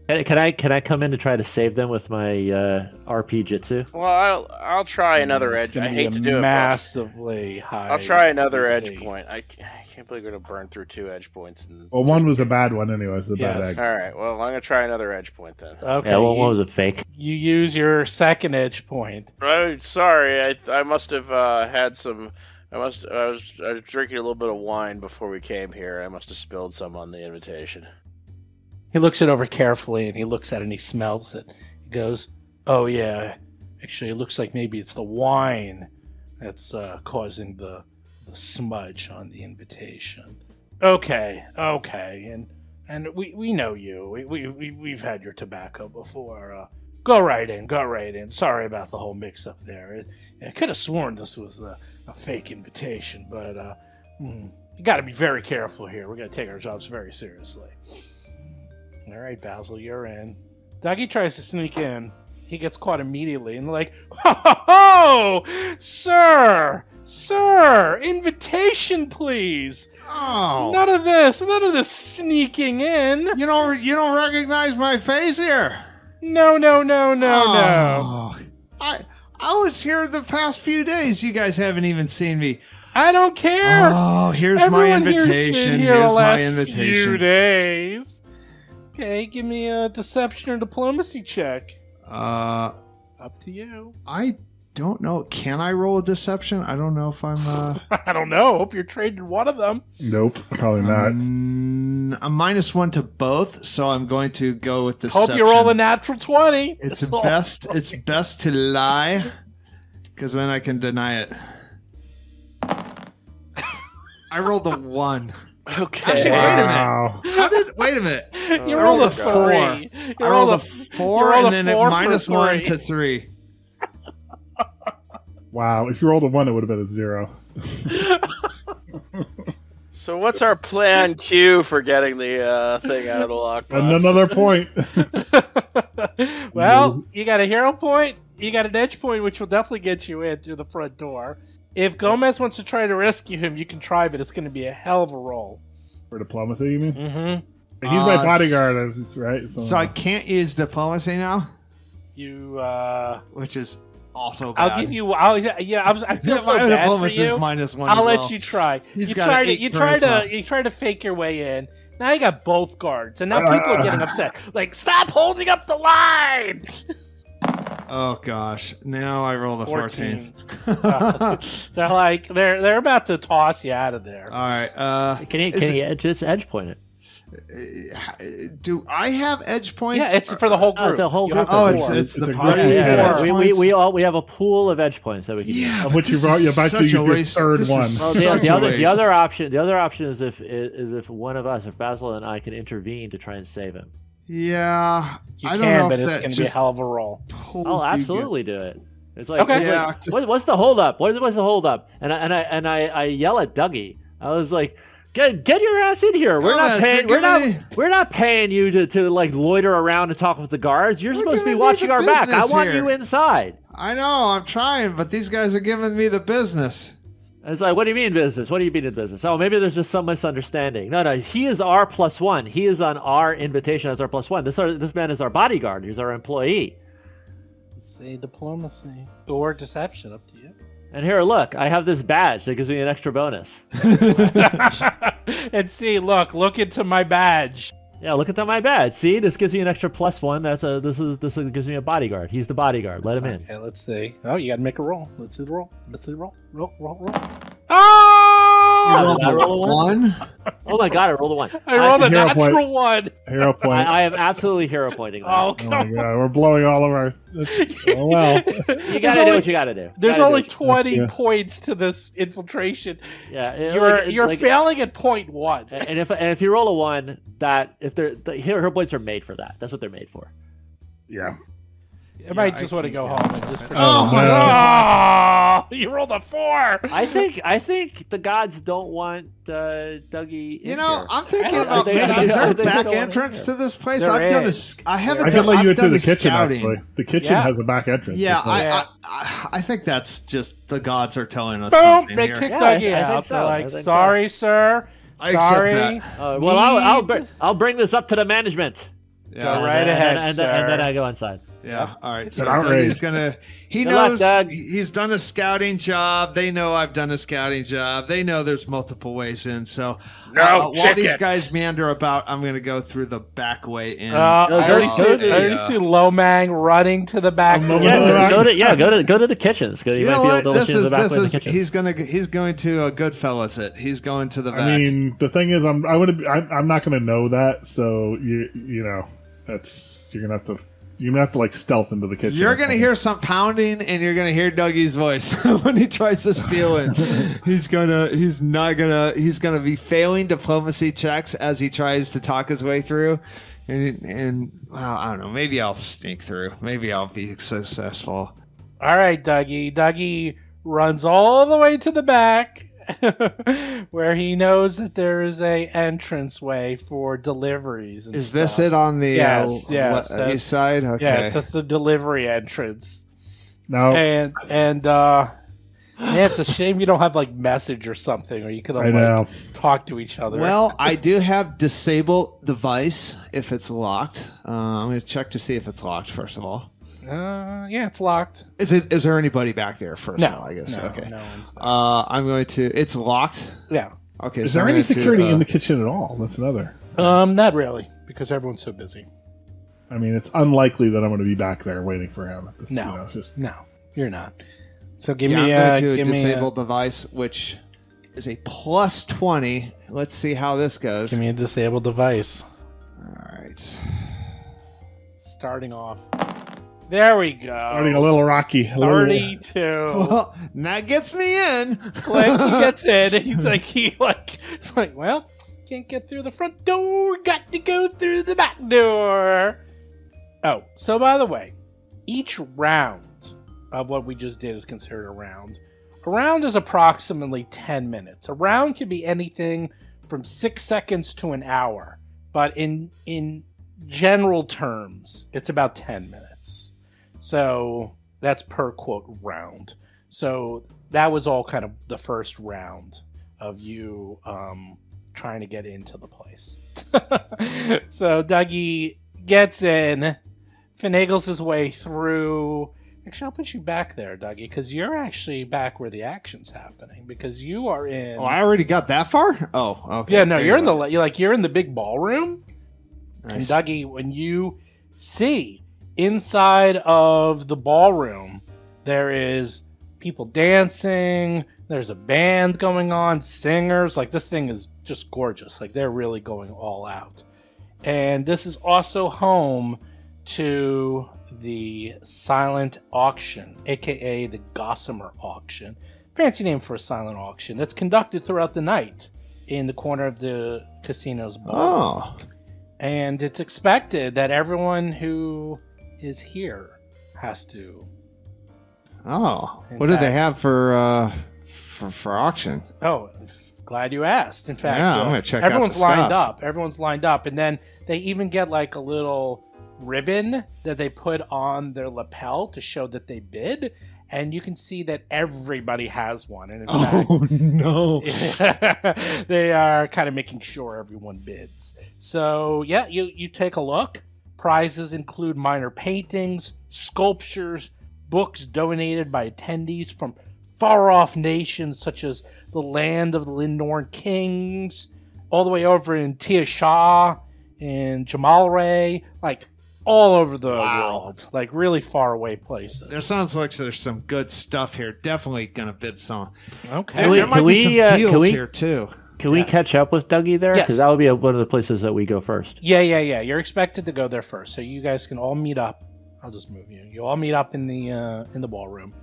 S6: Can I come in to try to save them with my RP Jitsu?
S5: Well, I'll try another edge. I hate to do it.
S2: Massively high.
S5: I'll try another edge point. I can't believe we're going to burn through 2 edge points.
S3: Well, one was a bad one anyways. The bad egg.
S5: All right. Well, I'm going to try another edge point then.
S2: Okay.
S6: Yeah, one was a fake.
S2: You use your second edge point.
S5: Sorry, I must have had some. I was drinking a little bit of wine before we came here. I must have spilled some on the invitation.
S2: He looks it over carefully, and he looks at it and he smells it. He goes, oh, yeah. Actually, it looks like maybe it's the wine that's causing the smudge on the invitation. Okay. And we know you. We've had your tobacco before. Go right in. Go right in. Sorry about the whole mix-up there. I could have sworn this was a fake invitation, but you got to be very careful here. We're going to take our jobs very seriously. All right, Basil, you're in. Dougie tries to sneak in. He gets caught immediately, and they're like, "Ho, sir, invitation, please."
S4: Oh,
S2: None of this sneaking in.
S4: you don't recognize my face here.
S2: No.
S4: Oh, I was here the past few days. You guys haven't even seen me.
S2: I don't care.
S4: Oh, here's
S2: Everyone
S4: my
S2: here's been
S4: invitation.
S2: here
S4: Here's
S2: the
S4: my
S2: last
S4: invitation.
S2: Few days. Okay, give me a deception or diplomacy check. Up to you.
S4: I don't know. Can I roll a deception? I don't know if I'm.
S2: I don't know. Hope you're trading one of them.
S3: Nope, probably not.
S4: I'm -1 to both, so I'm going to go with deception.
S2: Hope you roll a natural 20.
S4: It's best to lie, because then I can deny it. I rolled a 1.
S5: Okay.
S4: Actually,
S3: Wow.
S4: wait a minute.
S2: You
S4: I
S2: rolled a
S4: rolled a 4.
S2: 3.
S4: I rolled a 4,
S2: rolled a
S4: and then it
S2: 4 for
S4: -1
S2: 3.
S4: to 3.
S3: Wow, if you rolled a 1, it would have been a 0.
S5: So what's our plan Q for getting the thing out of the lockbox?
S3: And another point.
S2: Well, you got a hero point, you got an edge point, which will definitely get you in through the front door. If Gomez wants to try to rescue him, you can try, but it's going to be a hell of a roll.
S3: For diplomacy, you mean?
S2: Mm-hmm.
S3: He's my bodyguard, right?
S4: So I can't use diplomacy now,
S2: You,
S4: which is also bad.
S2: I'll give you. I feel so
S4: My
S2: bad for
S4: diplomacy is
S2: you.
S4: -1 as
S2: I'll
S4: well.
S2: let you try.
S4: He's
S2: You
S4: got
S2: try
S4: an
S2: to
S4: 8
S2: you try
S4: charisma.
S2: to you try to fake your way in. Now you got both guards, and now people are getting upset. Like, stop holding up the line.
S4: Oh gosh! Now I roll the 14.
S2: They're like they're about to toss you out of there.
S4: All right.
S6: Can you just edge point it?
S4: Do I have edge points?
S2: Yeah, it's for the whole group.
S6: it's a whole
S2: You
S6: group.
S2: have
S4: Oh,
S2: four.
S4: it's
S3: It's
S4: the
S3: a
S4: party.
S3: group.
S6: Yeah,
S3: Yeah.
S6: we have a pool of edge points that we can use.
S4: Yeah,
S3: Of which
S4: this
S3: you brought-
S4: is
S3: you're about to
S4: such
S3: use
S4: a
S3: your
S4: waste.
S3: third
S4: This is
S3: one.
S6: Well,
S4: such a waste.
S6: the other option is if one of us, if Basil and I, can intervene to try and save him.
S4: Yeah,
S2: You
S4: I
S2: can,
S4: don't know
S2: but
S4: if
S2: it's
S4: that
S2: going to be a
S4: just
S2: hell of a roll.
S4: pulls
S6: I'll
S4: you
S6: absolutely do it. It's like,
S2: Okay.
S6: it's
S4: Yeah,
S6: like,
S4: just-
S6: what's the holdup? What's the holdup? And I yell at Dougie. I was like, get your ass in here. We're not paying. We're not paying you to like loiter around and talk with the guards. You're supposed to be
S4: giving you
S6: watching
S4: the
S6: our back. I
S4: business
S6: want
S4: here.
S6: you inside.
S4: I know, I'm trying, but these guys are giving me the business.
S6: It's like, what do you mean business? What do you mean in business? Oh, maybe there's just some misunderstanding. No, he is our +1. He is on our invitation as our +1. This man is our bodyguard. He's our employee.
S2: Say diplomacy or deception, up to you.
S6: And here, look, I have this badge that gives me an extra bonus.
S2: And see, look into my badge.
S6: Yeah, look at my badge. See, this gives me an extra +1. This gives me a bodyguard. He's the bodyguard. Let him in.
S2: Okay, let's see. Oh, you got to make a roll. Let's see the roll. Roll.
S6: Oh!
S2: Oh!
S6: I roll a
S4: 1?
S6: Oh my god, I rolled a 1.
S2: I rolled a
S3: Hero
S2: natural
S3: point.
S2: 1.
S3: Hero point.
S6: I am absolutely hero pointing.
S2: Oh,
S3: Oh
S2: come
S3: my
S2: on.
S3: god, we're blowing all of our. Oh well.
S6: You gotta do what you gotta do.
S2: There's
S6: Gotta do
S2: only
S6: what
S2: 20
S3: Yeah.
S2: points to this infiltration.
S6: Yeah,
S2: You're failing at point 1.
S6: And if you roll a 1, that if the hero points are made for that. That's what they're made for.
S3: Yeah.
S2: I might
S4: I
S2: just want to
S4: can't
S2: go
S4: get
S2: home
S4: this
S2: and just
S4: up.
S2: forget.
S3: Oh,
S4: my
S3: God.
S2: Oh, you rolled a 4.
S6: I think the gods don't want Dougie.
S4: You
S6: in
S4: know,
S6: here.
S4: I'm thinking
S2: I
S4: about
S2: think-
S4: maybe
S2: I
S4: is there a
S6: think they
S4: back
S6: don't want
S4: entrance
S6: it.
S4: to this place?
S6: There
S4: I've done
S6: is.
S4: I haven't
S3: I
S4: done.
S3: can let you
S4: I've
S3: into
S4: done
S3: the
S4: the
S3: kitchen.
S4: scouting.
S3: Actually, the kitchen
S2: Yeah.
S3: has a back entrance.
S4: Yeah,
S3: It's like-
S2: Yeah.
S4: I think that's just the gods are telling us
S2: Boom!
S4: something
S2: They
S4: here.
S2: kicked
S6: Yeah, I
S2: Dougie
S6: think
S2: out.
S6: so.
S2: They're
S6: I
S2: like,
S6: think
S2: sorry, sir.
S4: I accept
S2: Sorry.
S4: that.
S6: Well, I'll bring this up to the management.
S4: Yeah,
S2: Go right ahead,
S6: and
S2: sir.
S6: then I go inside.
S4: Yeah. All right. So
S3: an outrage.
S4: Dougie's gonna. He
S6: Good luck,
S4: knows
S6: Doug.
S4: he's done a scouting job. They know I've done a scouting job. They know there's multiple ways in. So while these guys meander about, I'm gonna go through the back way in.
S2: I already
S6: go
S2: see, I already see Lomang running to the back.
S3: I'm
S2: door.
S6: Yeah, go to the kitchens. You
S4: You
S6: might
S4: know
S6: be
S4: what?
S6: able to look
S4: This
S6: into the
S4: is
S6: back
S4: this
S6: way in the
S4: is
S6: kitchen.
S4: he's going to a Goodfellas it. He's going to the back.
S3: I mean, the thing is, I'm not gonna know that. So you know, that's you're gonna have to You're gonna have to like stealth into the kitchen.
S4: You're gonna hear some pounding, and you're gonna hear Dougie's voice when he tries to steal it. He's gonna be failing diplomacy checks as he tries to talk his way through. And well, I don't know. Maybe I'll sneak through. Maybe I'll be successful.
S2: All right, Dougie. Dougie runs all the way to the back, where he knows that there is a entranceway for deliveries. And
S4: is
S2: stuff.
S4: this it on the east side? Okay.
S2: Yes, that's the delivery entrance.
S3: No.
S2: And yeah, it's a shame you don't have like message or something, or you could like talk to each other.
S4: Well, I do have disable device if it's locked. I'm going to check to see if it's locked first of all.
S2: Yeah, it's locked.
S4: Is there anybody back there first of all? I guess. Okay.
S2: No one's there.
S4: I'm going to. It's locked.
S2: Yeah.
S4: Okay.
S3: Is there any security in the kitchen at all? That's another.
S2: Not really, because everyone's so busy.
S3: I mean, it's unlikely that I'm going to be back there waiting for him.
S2: No, no, you're not. So
S4: I'm going to disable device, which is a plus 20. Let's see how this goes.
S2: Give me a disable device.
S4: All right.
S2: Starting off. There we go.
S3: Starting a little rocky.
S2: 32.
S4: Well, that gets me in.
S2: Click, he gets in. And he's like, well, can't get through the front door. Got to go through the back door. Oh, so by the way, each round of what we just did is considered a round. A round is approximately 10 minutes. A round can be anything from 6 seconds to an hour. But in general terms, it's about 10 minutes. So that's per quote round. So that was all kind of the first round of you trying to get into the place. So Dougie gets in, finagles his way through. Actually, I'll put you back there, Dougie, because you're actually back where the action's happening. Because you are in.
S4: Oh, I already got that far? Oh, okay.
S2: Yeah, no, you're in the big ballroom.
S4: Nice.
S2: And Dougie, when you see inside of the ballroom, there is people dancing. There's a band going on, singers. Like, this thing is just gorgeous. Like, they're really going all out. And this is also home to the silent auction, aka the Gossamer auction. Fancy name for a silent auction that's conducted throughout the night in the corner of the casino's bar.
S4: Oh.
S2: And it's expected that everyone who is here has to.
S4: Oh. What do they have for auction?
S2: Oh, glad you asked. In fact,
S4: I'm going to check
S2: everyone's
S4: out the
S2: lined
S4: stuff.
S2: up. Everyone's lined up. And then they even get like a little ribbon that they put on their lapel to show that they bid. And you can see that everybody has one. And in fact,
S4: no.
S2: they are kind of making sure everyone bids. So, yeah, you take a look. Prizes include minor paintings, sculptures, books donated by attendees from far-off nations such as the land of the Lindorn Kings, all the way over in Tia Shah and Jamalray, like all over the world, like really far away places.
S4: There sounds like there's some good stuff here. Definitely gonna bid some.
S2: Okay,
S4: There might be some deals here too.
S6: Can we catch up with Dougie there? Because that would be one of the places that we go first.
S2: Yeah. You're expected to go there first, so you guys can all meet up. I'll just move you. You all meet up in the ballroom,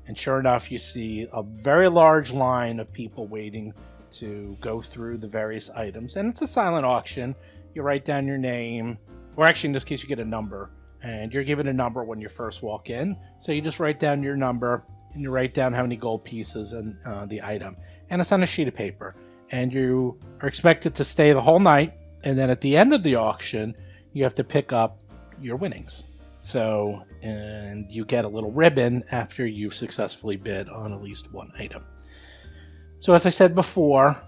S2: and sure enough, you see a very large line of people waiting to go through the various items. And it's a silent auction. You write down your name, or actually in this case, you get a number, and you're given a number when you first walk in. So you just write down your number, and you write down how many gold pieces and the item, and it's on a sheet of paper. And you are expected to stay the whole night, and then at the end of the auction, you have to pick up your winnings. So, and you get a little ribbon after you've successfully bid on at least one item. So as I said before,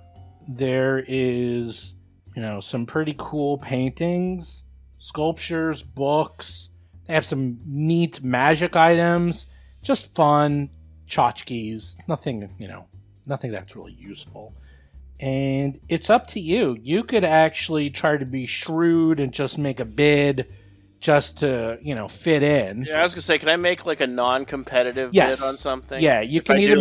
S2: there is, some pretty cool paintings, sculptures, books. They have some neat magic items, just fun tchotchkes, nothing that's really useful. And it's up to you. You could actually try to be shrewd and just make a bid just to, fit in.
S5: Yeah, I was gonna say, can I make like a non-competitive bid on something?
S2: Yeah, you can
S5: either
S2: do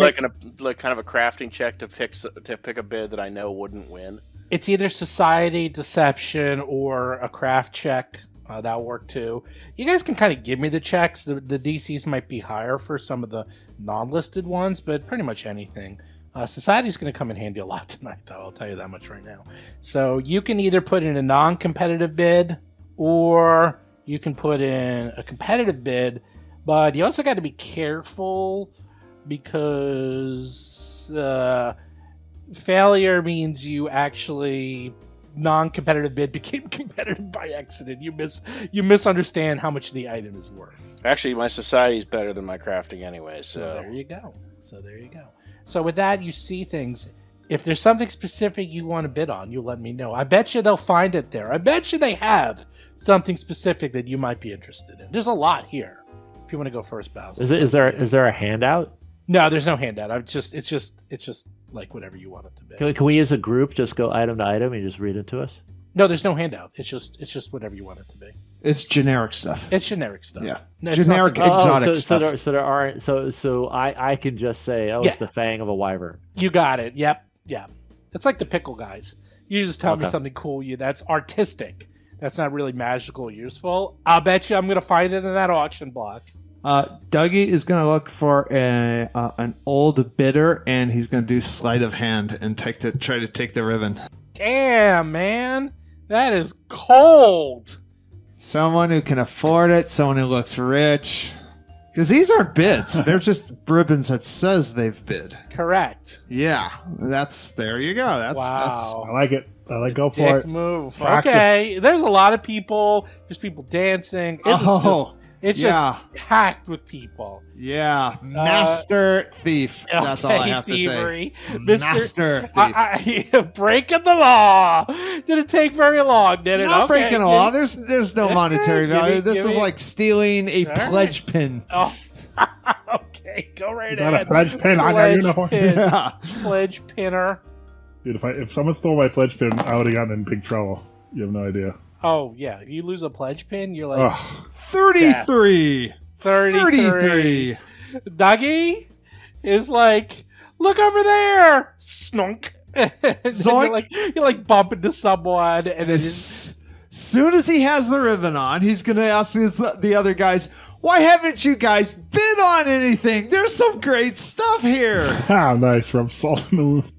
S5: like kind of a crafting check to pick a bid that I know wouldn't win.
S2: It's either society, deception, or a craft check. That'll work too. You guys can kind of give me the checks. The DCs might be higher for some of the non-listed ones, but pretty much anything. Society's going to come in handy a lot tonight, though. I'll tell you that much right now. So you can either put in a non-competitive bid, or you can put in a competitive bid, but you also got to be careful because failure means you actually non-competitive bid became competitive by accident. You misunderstand how much the item is worth.
S5: Actually, my society's better than my crafting anyway, so
S2: there you go. So with that, you see things. If there's something specific you want to bid on, you let me know. I bet you they'll find it there. I bet you they have something specific that you might be interested in. There's a lot here. If you want to go first, Basil.
S6: Is there a handout?
S2: No, there's no handout. It's just like whatever you want it to be.
S6: Can we as a group just go item to item and just read it to us?
S2: No, there's no handout. It's just whatever you want it to be.
S4: It's generic stuff.
S2: It's generic stuff.
S4: Yeah,
S2: no,
S4: generic exotic stuff.
S6: So there aren't. So I can just say, it's the fang of a wyvern.
S2: You got it. Yep. It's like the pickle guys. You just tell me something cool. That's artistic. That's not really magical or useful. I'll bet you I'm gonna find it in that auction block.
S4: Dougie is going to look for an old bidder, and he's going to do sleight of hand and try to take the ribbon.
S2: Damn, man. That is cold.
S4: Someone who can afford it, someone who looks rich. Because these aren't bids. They're just ribbons that says they've bid.
S2: Correct.
S4: Yeah. There you go.
S2: Wow.
S3: I like it. Go for it.
S2: Move. Okay. There's a lot of people. There's people dancing. It's just packed with people.
S4: Yeah. Master thief. That's all I have
S2: thievery.
S4: to say. Master
S2: thief. Breaking the law. Didn't take very long, did it?
S4: Not breaking the law. There's no monetary value. This is like stealing a pledge pin.
S2: Oh. Okay, go right ahead.
S3: Is that a pledge pin on your uniform?
S2: Yeah. Pledge pinner.
S3: Dude, if someone stole my pledge pin, I would have gotten in big trouble. You have no idea.
S2: Oh, yeah. You lose a pledge pin, you're like...
S4: 33!
S2: 33! Dougie is like, look over there! Snunk! You're like bumping into someone, and
S4: as soon as he has the ribbon on, he's going to ask the other guys, why haven't you guys bid on anything? There's some great stuff here!
S3: Nice. Rub salt in the wound.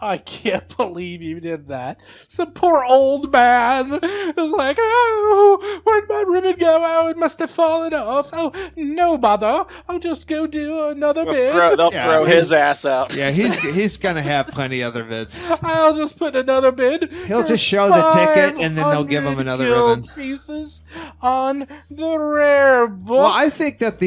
S2: I can't believe you did that. Some poor old man was like, oh, where'd my ribbon go? Oh, it must have fallen off. Oh, no bother. I'll just go do another bid.
S5: They'll throw his ass out.
S4: Yeah, he's going to have plenty other bids.
S2: I'll just put another bid.
S4: He'll just show the ticket, and then they'll give him another ribbon.
S2: Pieces on the rare book.
S4: Well, I think that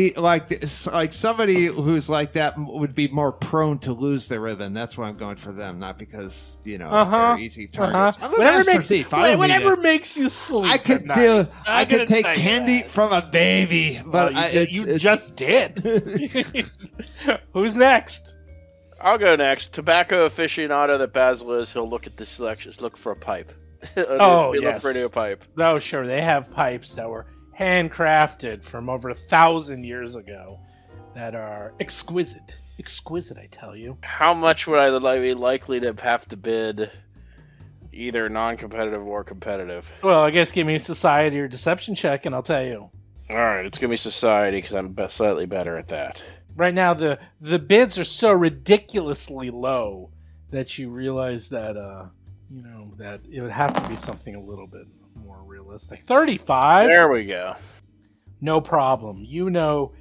S4: somebody who's like that would be more prone to lose their ribbon. That's why I'm going for them. Not because, they're easy targets. I'm a master thief.
S2: Whatever makes you sleep.
S4: I could take candy from a baby, but
S2: you just did. Who's next?
S5: I'll go next. Tobacco aficionado that Basil is, he'll look at the selections, look for a pipe. Look for a new pipe.
S2: No, sure. They have pipes that were handcrafted from over 1,000 years ago that are exquisite. Exquisite, I tell you.
S5: How much would I be likely to have to bid, either non-competitive or competitive?
S2: Well, I guess give me a society or deception check, and I'll tell you.
S5: All right, it's gonna be society because I'm slightly better at that.
S2: Right now, the bids are so ridiculously low that you realize that that it would have to be something a little bit more realistic. 35.
S5: There we go.
S2: No problem. You know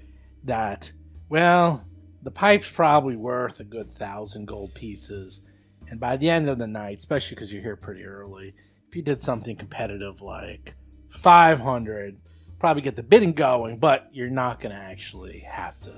S2: that. Well. The pipe's probably worth a good 1,000 gold pieces. And by the end of the night, especially because you're here pretty early, if you did something competitive like 500, probably get the bidding going, but you're not going to actually have to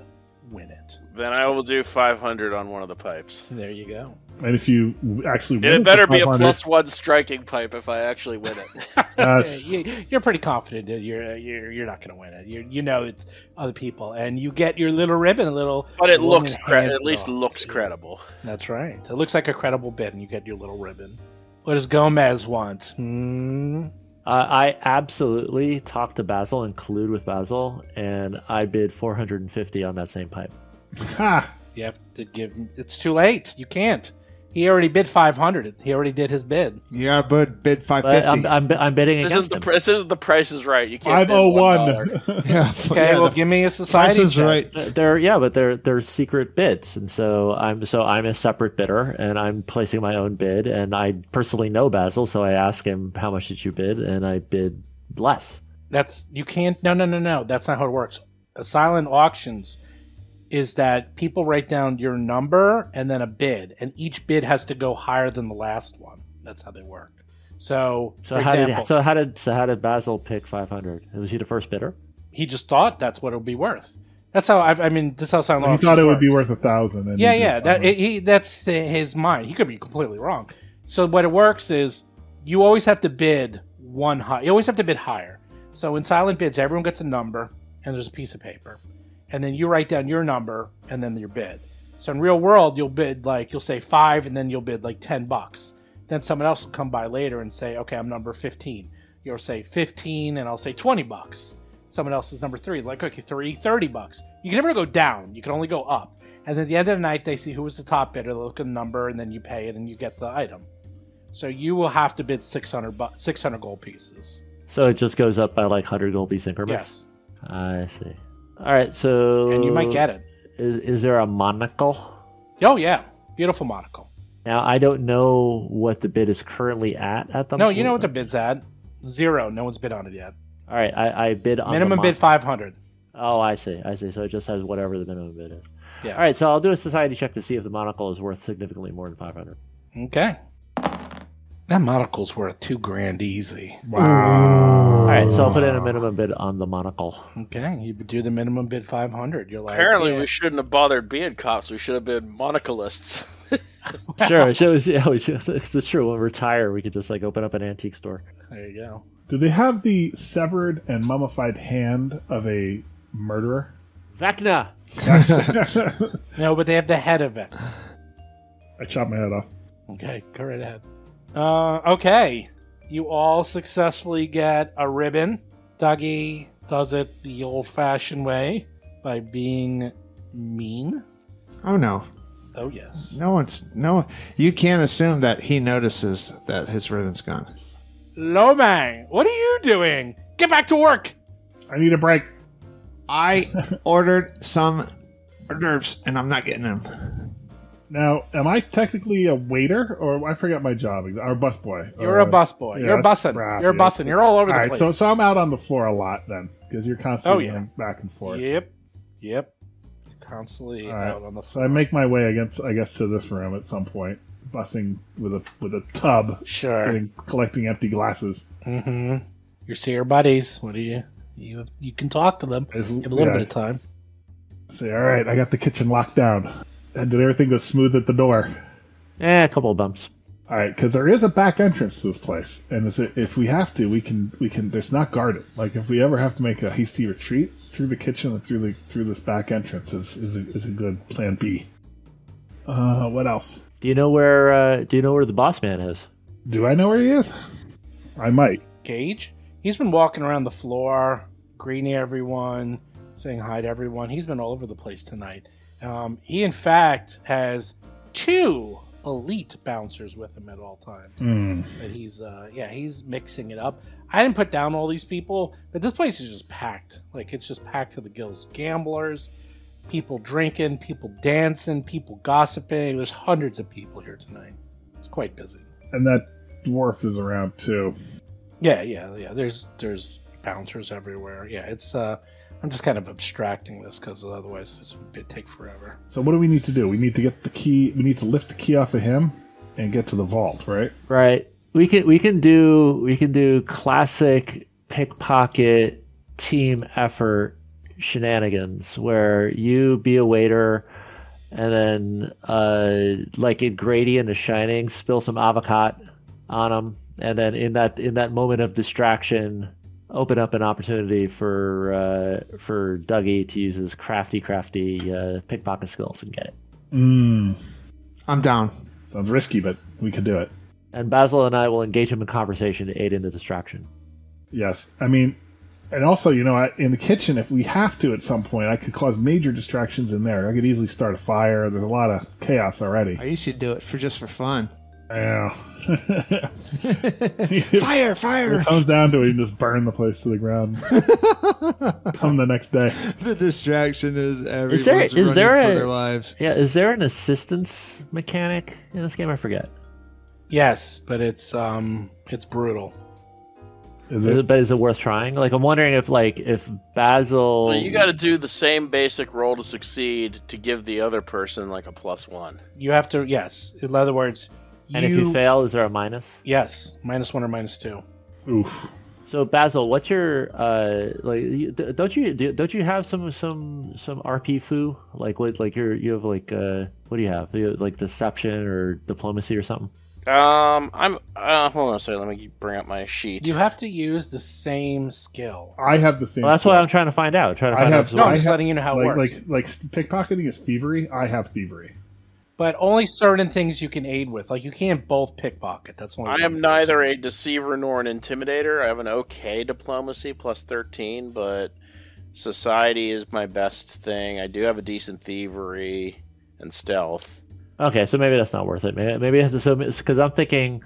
S2: win it.
S5: Then I will do 500 on one of the pipes.
S2: There you go.
S3: And if you actually win
S5: it better be a +1 striking pipe if I actually win
S2: it. You're pretty confident that you're not going to win it. You know it's other people, and you get your little ribbon,
S5: But it looks at least looks credible.
S2: That's right. It looks like a credible bid, and you get your little ribbon. What does Gomez want?
S6: I absolutely talked to Basil and collude with Basil, and I bid 450 on that same pipe.
S2: You have to give. It's too late. You can't. He already bid 500. He already did his bid.
S4: Yeah, but bid 550.
S6: I'm bidding against him.
S5: This isn't the Price is Right. You can't
S3: 501.
S4: Yeah,
S2: Okay, well, give me a society
S4: Price is
S2: check.
S4: Right.
S6: They're secret bids, and so I'm a separate bidder, and I'm placing my own bid, and I personally know Basil, so I ask him how much did you bid, and I bid less.
S2: You can't. No. That's not how it works. Silent auctions is that people write down your number and then a bid, and each bid has to go higher than the last one. That's how they work. So
S6: how did Basil pick 500? Was he the first bidder?
S2: He just thought that's what it would be worth. That's how this is how silent
S3: He
S2: auctions
S3: thought it would
S2: work.
S3: be worth 1,000.
S2: Yeah. That's his mind. He could be completely wrong. So what it works is you always have to bid one high. You always have to bid higher. So in silent bids, everyone gets a number and there's a piece of paper, and then you write down your number and then your bid. So in real world, you'll bid you'll say 5, and then you'll bid $10. Then someone else will come by later and say, okay, I'm number 15. You'll say 15, and I'll say $20. Someone else is number 3, okay, $30. You can never go down. You can only go up. And then at the end of the night, they see who was the top bidder. They look at the number, and then you pay it, and you get the item. So you will have to bid 600 gold pieces.
S6: So it just goes up by 100 gold piece increments?
S2: Yes.
S6: I see. All right, so...
S2: And you might get it.
S6: Is there a monocle?
S2: Oh, yeah. Beautiful monocle.
S6: Now, I don't know what the bid is currently at the moment.
S2: No, you know what the bid's at. 0. No one's bid on it yet.
S6: All right, I bid on
S2: minimum bid 500.
S6: Oh, I see. So it just has whatever the minimum bid is.
S2: Yeah.
S6: All right, so I'll do a society check to see if the monocle is worth significantly more than 500.
S2: Okay. That monocle's worth $2,000 easy.
S3: Wow.
S6: All right, so I'll put in a minimum bid on the monocle.
S2: Okay, you do the minimum bid 500. You're like,
S5: Apparently,
S2: yeah.
S5: we shouldn't have bothered being cops. We should have been monocleists.
S6: Sure, it's true. When we retire, we could just open up an antique store.
S2: There you go.
S3: Do they have the severed and mummified hand of a murderer?
S6: Vecna!
S2: No, but they have the head of it.
S3: I chopped my head off.
S2: Okay, go right ahead. Okay. You all successfully get a ribbon. Dougie does it the old-fashioned way by being mean.
S4: Oh, no.
S2: Oh, yes.
S4: You can't assume that he notices that his ribbon's gone.
S2: Lomang, what are you doing? Get back to work!
S3: I need a break.
S4: I ordered some hors d'oeuvres, and I'm not getting them.
S3: Now, am I technically a waiter, or I forgot my job? Or a busboy?
S2: You're a busboy.
S3: yeah,
S2: You're bussing.
S3: crap,
S2: You're
S3: yeah.
S2: bussing. You're all over the
S3: All right,
S2: place.
S3: so I'm out on the floor a lot then, because you're constantly
S2: Oh, yeah.
S3: going back and forth.
S2: Yep. Constantly
S3: All right.
S2: out on the
S3: So
S2: floor.
S3: I make my way, I guess, to this room at some point, bussing with a tub,
S2: Sure.
S3: collecting empty glasses.
S2: Mm-hmm. Your seer buddies. What do you can talk to them. Give a little bit of time.
S3: Say, all right, I got the kitchen locked down. And did everything go smooth at the door?
S6: A couple of bumps.
S3: All right, because there is a back entrance to this place, and if we have to, we can. There's not guarded. Like if we ever have to make a hasty retreat through the kitchen and through this back entrance is a good plan B. What else?
S6: Do you know where the boss man is?
S3: Do I know where he is? I might.
S2: Gage? He's been walking around the floor, greeting everyone, saying hi to everyone. He's been all over the place tonight. He, in fact, has 2 elite bouncers with him at all times. But he's mixing it up. I didn't put down all these people, but this place is just packed. It's just packed to the gills. Gamblers, people drinking, people dancing, people gossiping. There's hundreds of people here tonight. It's quite busy.
S3: And that dwarf is around too.
S2: Yeah. There's bouncers everywhere. Yeah, it's I'm just kind of abstracting this because otherwise this would take forever.
S3: So what do we need to do? We need to get the key. We need to lift the key off of him and get to the vault, right?
S6: Right. We can do classic pickpocket team effort shenanigans where you be a waiter and then like in Grady and The Shining, spill some avocado on him, and then in that moment of distraction, open up an opportunity for Dougie to use his crafty pickpocket skills and get it.
S4: I'm down.
S3: Sounds risky, but we could do it.
S6: And Basil and I will engage him in conversation to aid in the distraction.
S3: Yes. I mean, And also, in the kitchen, if we have to at some point, I could cause major distractions in there. I could easily start a fire. There's a lot of chaos already.
S4: You should do it just for fun.
S3: I know.
S4: Fire!
S3: It comes down to it, you can just burn the place to the ground. Come the next day.
S4: The distraction is everyone's
S6: is
S4: running
S6: there
S4: for their lives.
S6: Yeah, is there an assistance mechanic in this game? I forget.
S2: Yes, but it's brutal.
S3: Is it?
S6: But is it worth trying? Like, I'm wondering if Basil.
S5: Well, you got to do the same basic roll to succeed to give the other person like a +1.
S2: You have to, yes. In other words,
S6: And if you fail, is there a minus?
S2: Yes, -1 or -2.
S3: Oof.
S6: So Basil, what's your don't you have some RP foo? You have what do you have? You have, like, deception or diplomacy or something?
S5: I'm hold on a second, let me bring up my sheet.
S2: You have to use the same skill.
S3: I have the same
S6: Well, that's
S3: skill.
S6: what I'm trying to find out.
S2: I'm just letting you know how it works.
S3: Like pickpocketing is thievery. I have thievery.
S2: But only certain things you can aid with. Like, you can't both pickpocket. That's one.
S5: I am neither a deceiver nor an intimidator. I have an okay diplomacy, +13, but society is my best thing. I do have a decent thievery and stealth.
S6: Okay, so maybe that's not worth it. Maybe it has to, because I'm thinking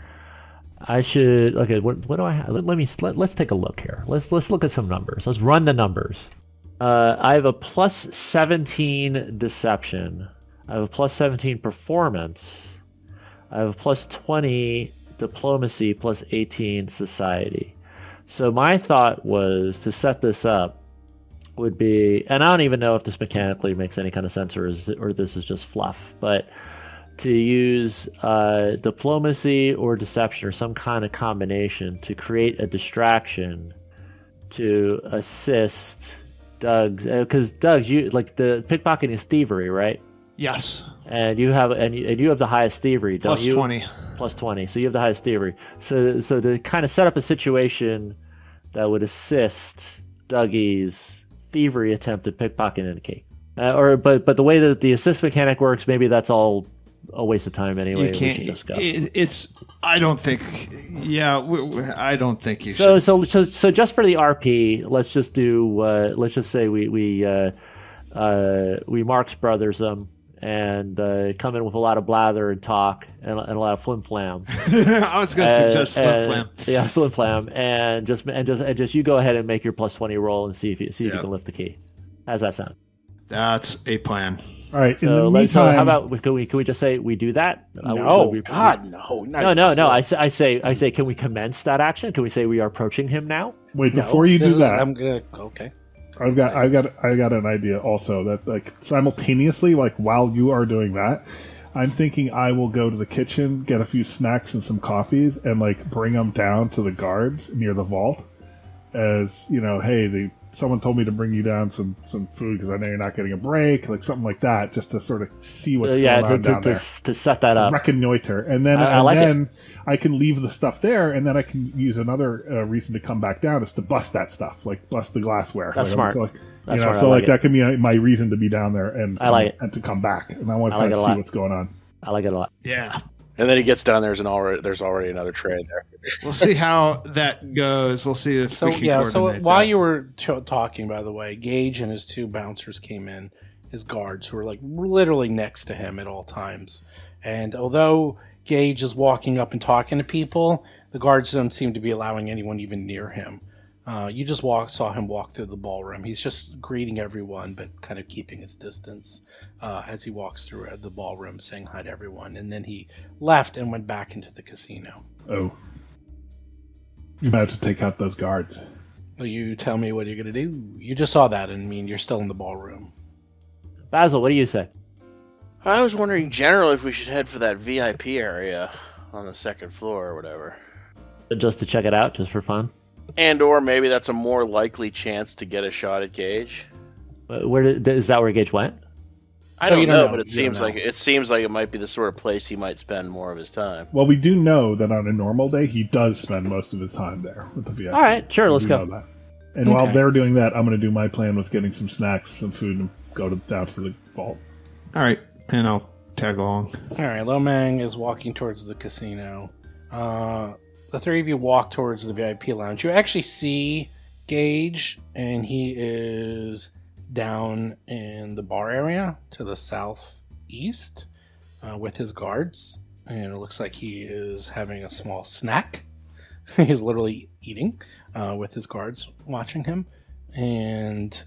S6: I should. Okay, what do I have? Let's take a look here. Let's look at some numbers. Let's run the numbers. I have a +17 deception. I have a +17 performance. I have a +20 diplomacy, +18 society. So my thought was to set this up would be, and I don't even know if this mechanically makes any kind of sense or this is just fluff, but to use diplomacy or deception or some kind of combination to create a distraction to assist Doug's, because Doug's, you like the pickpocketing is thievery, right?
S4: Yes.
S6: And you have the highest thievery, don't you?
S4: +20.
S6: +20. So you have the highest thievery. So to kind of set up a situation that would assist Dougie's thievery attempt at pickpocketing in a cake. But the way that the assist mechanic works, maybe that's all a waste of time anyway.
S4: You can't.
S6: We should just go.
S4: I don't think. Yeah, I don't think you should.
S6: So just for the RP, let's just do. Let's just say we Marx Brothers them and come in with a lot of blather and talk and a lot of flim flam.
S4: I was going to suggest flim flam.
S6: Yeah, flim flam, and just you go ahead and make your +20 roll and see if you can lift the key. How's that sound?
S4: That's a plan.
S3: All right. In
S6: So,
S3: the meantime,
S6: how about can we just say we do that?
S2: No,
S6: No. I say, can we commence that action? Can we say we are approaching him now?
S3: wait, before you do that,
S2: I'm gonna. Okay.
S3: I got an idea also that, like, simultaneously, like, while you are doing that, I'm thinking I will go to the kitchen, get a few snacks and some coffees, and, like, bring them down to the guards near the vault. As, hey, someone told me to bring you down some food because I know you're not getting a break, like something like that, just to sort of see what's going on down there.
S6: To set that up.
S3: Reconnoiter. And then, I can leave the stuff there, and then I can use another reason to come back down is to bust that stuff, like bust the glassware.
S6: That's smart.
S3: That can be my reason to be down there and to come back. And I want to kind of see what's going on.
S6: I like it a lot.
S4: Yeah.
S5: And then he gets down there's already another tray there.
S4: We'll see how that goes. We'll see if we can coordinate
S2: So
S4: that.
S2: while you were talking, by the way, Gage and his 2 bouncers came in, his guards, who were like literally next to him at all times. And although Gage is walking up and talking to people, the guards don't seem to be allowing anyone even near him. You just saw him walk through the ballroom. He's just greeting everyone, but kind of keeping his distance as he walks through the ballroom, saying hi to everyone. And then he left and went back into the casino.
S3: Oh. You might have to take out those guards.
S2: Well, you tell me what you're going to do. You just saw that, and you're still in the ballroom.
S6: Basil, what do you say?
S5: I was wondering generally if we should head for that VIP area on the 2nd floor or whatever.
S6: Just to check it out, just for fun?
S5: And or maybe that's a more likely chance to get a shot at Gage.
S6: Is that where Gage went?
S5: I don't know, but it seems like it might be the sort of place he might spend more of his time.
S3: Well, we do know that on a normal day, he does spend most of his time there with the VIP.
S6: All right, sure, let's go.
S3: And while they're doing that, I'm going to do my plan with getting some snacks, some food, and go down to the vault.
S4: All right, and I'll tag along.
S2: All right, Lomang is walking towards the casino. The 3 of you walk towards the VIP lounge. You actually see Gage, and he is down in the bar area to the southeast with his guards, and it looks like he is having a small snack. He's literally eating with his guards watching him, and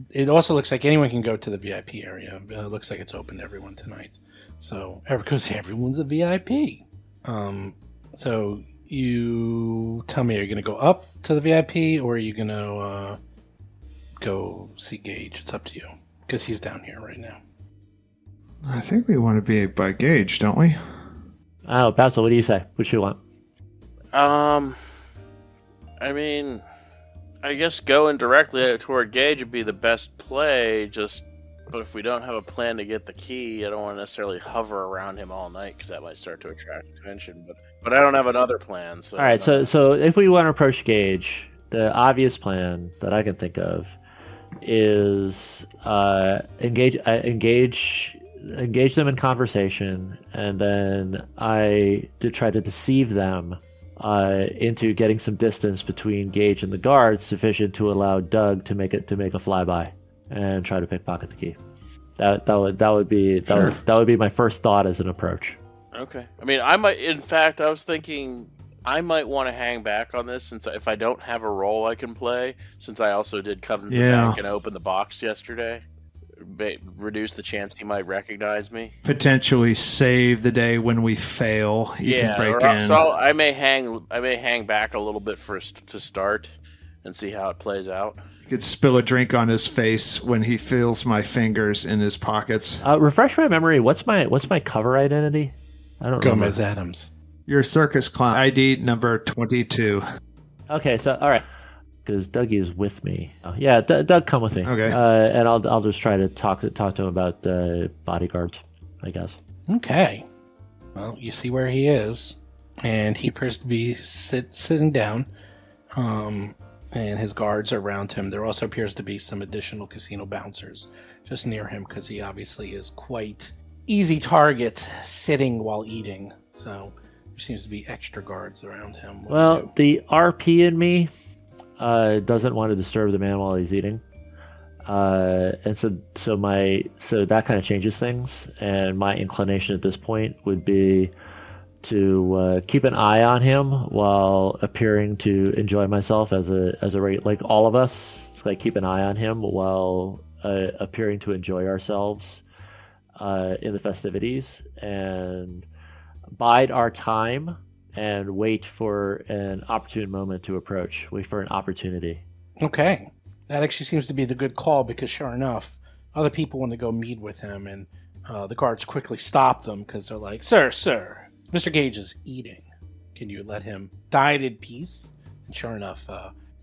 S2: it also looks like anyone can go to the VIP area. It looks like it's open to everyone tonight, so because everyone's a VIP. So you tell me, are you going to go up to the VIP, or are you going to go see Gage? It's up to you, because he's down here right now.
S4: I think we want to be by Gage, don't we?
S6: Oh, Basil, what do you say? What you want?
S5: I mean, I guess going directly toward Gage would be the best play, but if we don't have a plan to get the key, I don't want to necessarily hover around him all night, because that might start to attract attention, but I don't have another plan. So
S6: all right, so if we want to approach Gage, the obvious plan that I can think of is engage them in conversation, and then I did try to deceive them into getting some distance between Gage and the guards, sufficient to allow Doug to make a flyby and try to pickpocket the key. That would be my first thought as an approach.
S5: Okay. I mean, I was thinking I might want to hang back on this, since if I don't have a role I can play, since I also did come to the bank and open the box yesterday, reduce the chance he might recognize me.
S4: Potentially save the day when we fail. You can break in.
S5: So I may hang back a little bit to start and see how it plays out.
S4: You could spill a drink on his face when he feels my fingers in his pockets.
S6: Refresh my memory. What's my cover identity? I don't remember.
S2: Gomez Adams.
S4: Your circus clown. ID number 22.
S6: Okay, so all right, because Dougie is with me. Oh, yeah, Doug, come with me.
S4: Okay.
S6: And I'll just try to talk to him about bodyguards, I guess.
S2: Okay. Well, you see where he is, and he appears to be sitting down, and his guards are around him. There also appears to be some additional casino bouncers just near him, because he obviously is quite easy target sitting while eating. So there seems to be extra guards around him.
S6: Well, the RP in me doesn't want to disturb the man while he's eating, and so that kind of changes things. And my inclination at this point would be to keep an eye on him while appearing to enjoy myself as a like all of us, like keep an eye on him while appearing to enjoy ourselves in the festivities, and bide our time and wait for an opportune moment to approach. Wait for an opportunity.
S2: Okay. That actually seems to be the good call, because sure enough, other people want to go meet with him, and the guards quickly stop them, because they're like, Sir, Mr. Gage is eating. Can you let him dine in peace? And sure enough,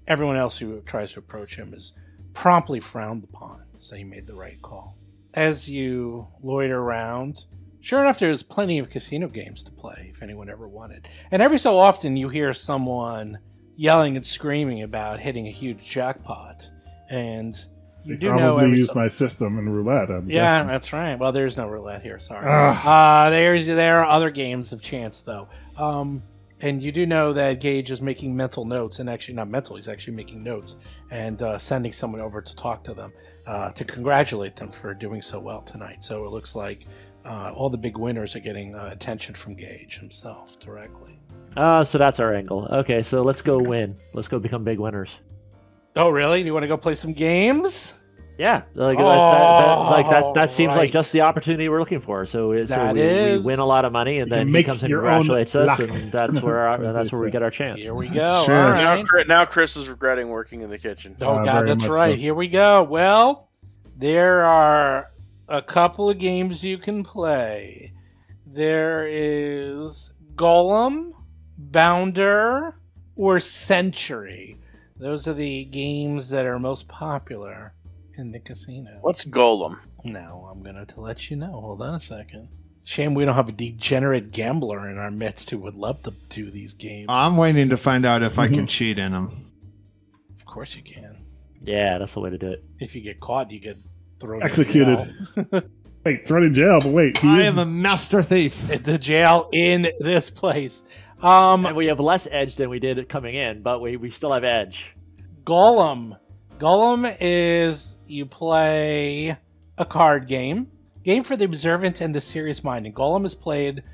S2: everyone else who tries to approach him is promptly frowned upon, so he made the right call. As you loiter around, sure enough, there's plenty of casino games to play if anyone ever wanted. And every so often you hear someone yelling and screaming about hitting a huge jackpot. And you do know
S3: probably use my system in roulette. I'm guessing.
S2: That's right. Well, there's no roulette here. Sorry. There are other games of chance, though. And you do know that Gage is making mental notes, and actually not mental, he's actually making notes and sending someone over to talk to them, to congratulate them for doing so well tonight. So it looks like all the big winners are getting attention from Gage himself directly.
S6: So that's our angle. Okay, so let's go win. Let's go become big winners.
S2: Oh, really? Do you want to go play some games?
S6: Yeah, that seems
S2: right.
S6: like just the opportunity we're looking for. So we win a lot of money, and then he comes and congratulates us, and that's where we get our chance.
S2: Here we go.
S3: All
S2: right.
S5: Now Chris is regretting working in the kitchen.
S2: Oh, God, that's right. So. Here we go. Well, there are a couple of games you can play. There is Golem, Bounder, or Century. Those are the games that are most popular in the casino.
S5: What's Golem?
S2: Now, I'm going to let you know. Hold on a second. Shame we don't have a degenerate gambler in our midst who would love to do these games.
S4: I'm waiting to find out if I can cheat in them.
S2: Of course you can.
S6: Yeah, that's the way to do it.
S2: If you get caught, you get thrown
S3: executed.
S2: in jail.
S3: Wait, thrown in jail, but wait.
S4: I am a master thief.
S2: It's a jail in this place.
S6: And we have less edge than we did coming in, but we still have edge.
S2: Golem. Golem is you play a card game for the observant and the serious-minded. Golem is played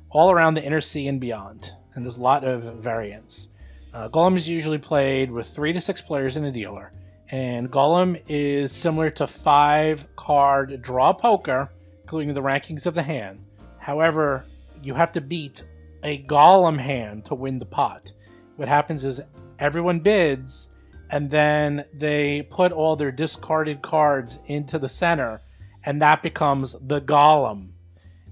S2: all around the inner sea and beyond, and there's a lot of variants. Golem is usually played with 3 to 6 players and a dealer, and Golem is similar to 5-card draw poker, including the rankings of the hand. However, you have to beat a Golem hand to win the pot. What happens is everyone bids, and then they put all their discarded cards into the center, and that becomes the Golem.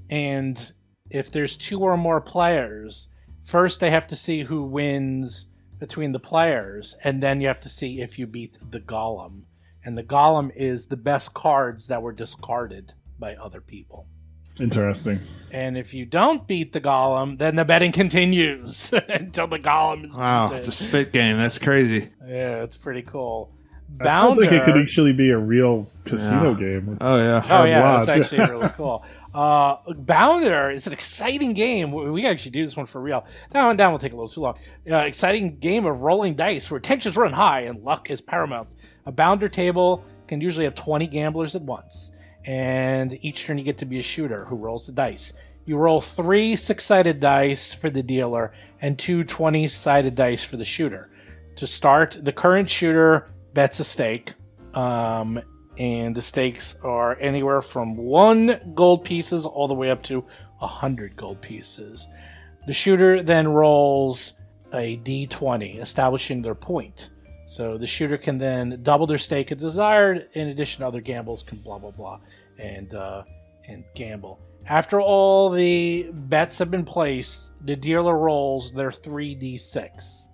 S2: And if there's 2 or more players, first they have to see who wins between the players, and then you have to see if you beat the Golem. And the Golem is the best cards that were discarded by other people.
S3: Interesting.
S2: And if you don't beat the Golem, then the betting continues until the Golem is beaten.
S4: It's a spit game. That's crazy.
S2: Yeah, it's pretty cool.
S3: That sounds like it could actually be a real casino game.
S4: Oh, yeah.
S2: Oh, yeah, it's actually really cool. Bounder is an exciting game. We actually do this one for real. That one will take a little too long. Exciting game of rolling dice where tensions run high and luck is paramount. A Bounder table can usually have 20 gamblers at once. And each turn you get to be a shooter who rolls the dice. You roll 3 6-sided dice for the dealer and 2 20-sided dice for the shooter. To start, the current shooter bets a stake, and the stakes are anywhere from 1 gold pieces all the way up to 100 gold pieces. The shooter then rolls a d20, establishing their point. So the shooter can then double their stake if desired. In addition, other gambles can blah blah blah and gamble. After all the bets have been placed, the dealer rolls their 3d6.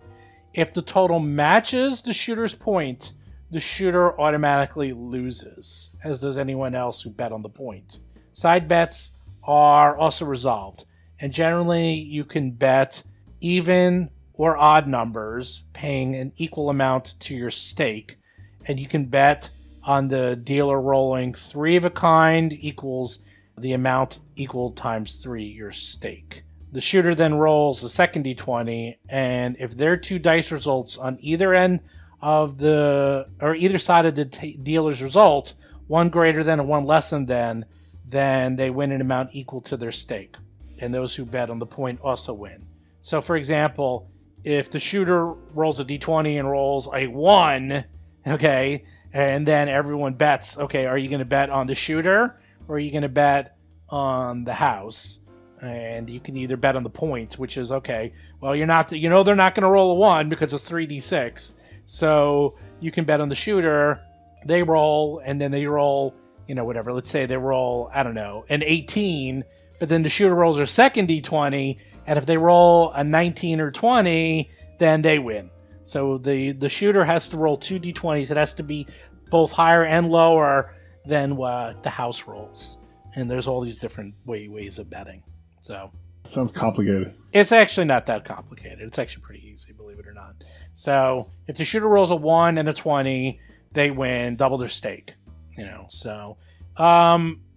S2: If the total matches the shooter's point, the shooter automatically loses, as does anyone else who bet on the point. Side bets are also resolved, and generally you can bet even or odd numbers, paying an equal amount to your stake, and you can bet on the dealer rolling 3 of a kind equals the amount equal times 3 your stake. The shooter then rolls the second d20, and if their 2 dice results on either end of either side of the dealer's result, one greater than and one less than, then they win an amount equal to their stake, and those who bet on the point also win. So, for example, if the shooter rolls a d20 and rolls a 1, okay, and then everyone bets, okay, are you going to bet on the shooter or are you going to bet on the house? And you can either bet on the point, which is, okay, well, they're not going to roll a 1 because it's 3d6. So you can bet on the shooter, they roll, and then they roll, whatever. Let's say they roll, an 18, but then the shooter rolls their second d20, and if they roll a 19 or 20, then they win. So the shooter has to roll 2 d20s. It has to be both higher and lower than what the house rolls. And there's all these different ways of betting. So
S3: sounds complicated.
S2: It's actually not that complicated. It's actually pretty easy, believe it or not. So if the shooter rolls a 1 and a 20, they win, double their stake.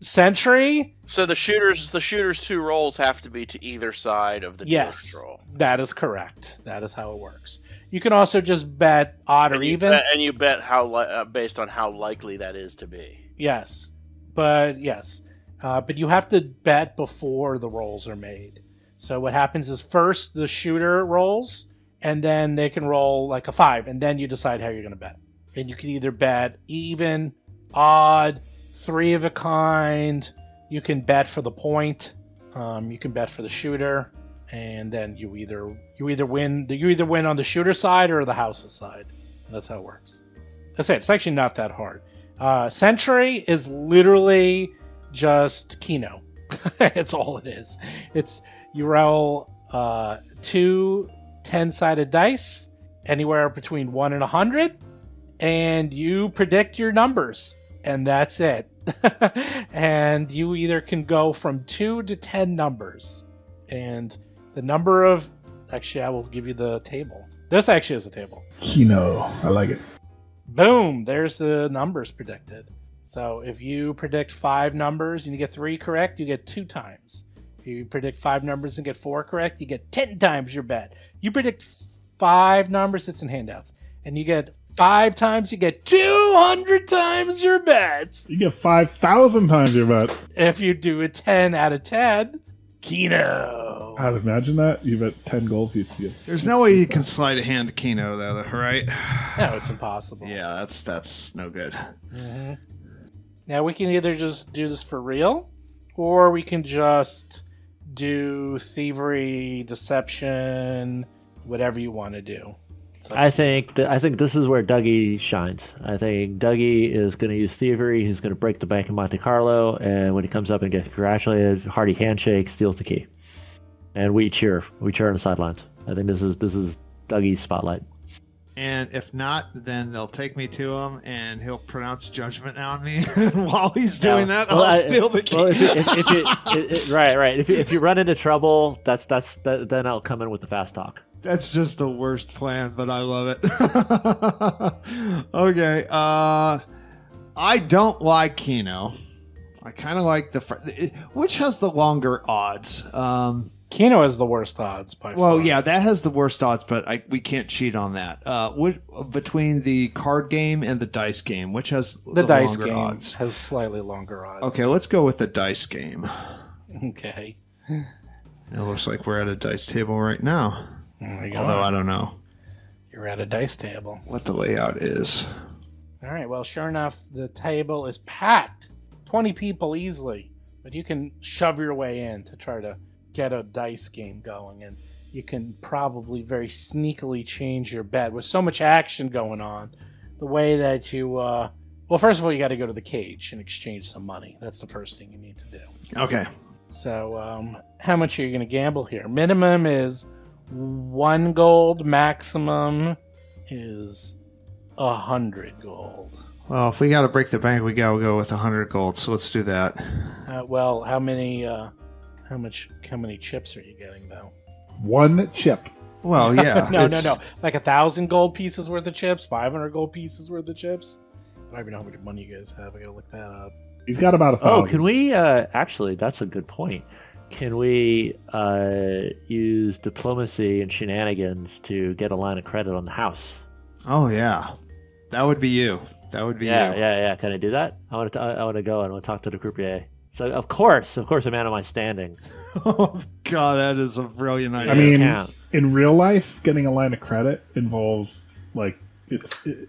S2: Sentry.
S5: So the shooter's 2 rolls have to be to either side of the dealer's roll.
S2: That is correct. That is how it works. You can also just bet odd or even,
S5: and you bet how based on how likely that is to be.
S2: Yes, but you have to bet before the rolls are made. So what happens is first the shooter rolls, and then they can roll like a 5, and then you decide how you're going to bet. And you can either bet even, odd, 3 of a kind. You can bet for the point. You can bet for the shooter, and then you either win on the shooter side or the house's side. That's how it works. That's it. It's actually not that hard. Sentry is literally just Keno. It's all it is. It's you roll 2 10-sided dice, anywhere between 1 and 100, and you predict your numbers, and that's it. And you either can go from 2 to 10 numbers, and the number of I will give you the table. This actually is a table.
S3: Keno, I like it.
S2: Boom! There's the numbers predicted. So if you predict 5 numbers and you get 3 correct, you get 2 times. If you predict 5 numbers and get 4 correct, you get 10 times your bet. You predict 5 numbers, it's in handouts, and you get 5 times, you get 200 times your bets.
S3: You get 5,000 times your bet.
S2: If you do a 10 out of 10, Keno.
S3: I'd imagine that. You bet 10 gold pieces.
S4: There's no way you can slide a hand to Keno, though, right?
S2: No, it's impossible.
S4: Yeah, that's no good.
S2: Mm-hmm. Now, we can either just do this for real, or we can just do thievery, deception, whatever you want to do.
S6: I think this is where Dougie shines. I think Dougie is going to use thievery. He's going to break the bank in Monte Carlo, and when he comes up and gets congratulated, hearty handshake, steals the key, and we cheer. We cheer on the sidelines. I think this is Dougie's spotlight.
S4: And if not, then they'll take me to him, and he'll pronounce judgment on me. And while he's doing that, I'll steal the key.
S6: Well, right. If you run into trouble, then I'll come in with the fast talk.
S4: That's just the worst plan, but I love it. Okay. I don't like Keno. I kind of like which has the longer odds.
S2: Keno has the worst odds by far.
S4: Well, yeah, that has the worst odds, but we can't cheat on that. Between the card game and the dice game, which has the
S2: dice
S4: longer
S2: game
S4: odds?
S2: has slightly longer odds.
S4: Okay, let's go with the dice game.
S2: Okay.
S4: It looks like we're at a dice table right now. Although I don't know.
S2: You're at a dice table.
S4: What the layout is.
S2: All right, well, sure enough, the table is packed. 20 people easily. But you can shove your way in to try to get a dice game going. And you can probably very sneakily change your bet. With so much action going on, the way that you... well, first of all, you got to go to the cage and exchange some money. That's the first thing you need to do.
S4: Okay.
S2: So, how much are you going to gamble here? Minimum is 1 gold. Maximum is 100 gold.
S4: Well, if we got to break the bank, we got to go with 100 gold. So let's do that.
S2: Well, how many chips are you getting though?
S3: 1 chip.
S4: Well, yeah.
S2: No. Like 1,000 gold pieces worth of chips, 500 gold pieces worth of chips. I don't even know how much money you guys have. I gotta look that up.
S3: He's got about 1,000.
S6: Oh, can we? Actually, that's a good point. Can we use diplomacy and shenanigans to get a line of credit on the house?
S4: Oh yeah, that would be you. That would be you.
S6: Yeah. Can I do that? I want to go and we'll talk to the croupier. So of course, a man of my standing.
S4: Oh God, that is a brilliant idea.
S3: I mean, in real life, getting a line of credit involves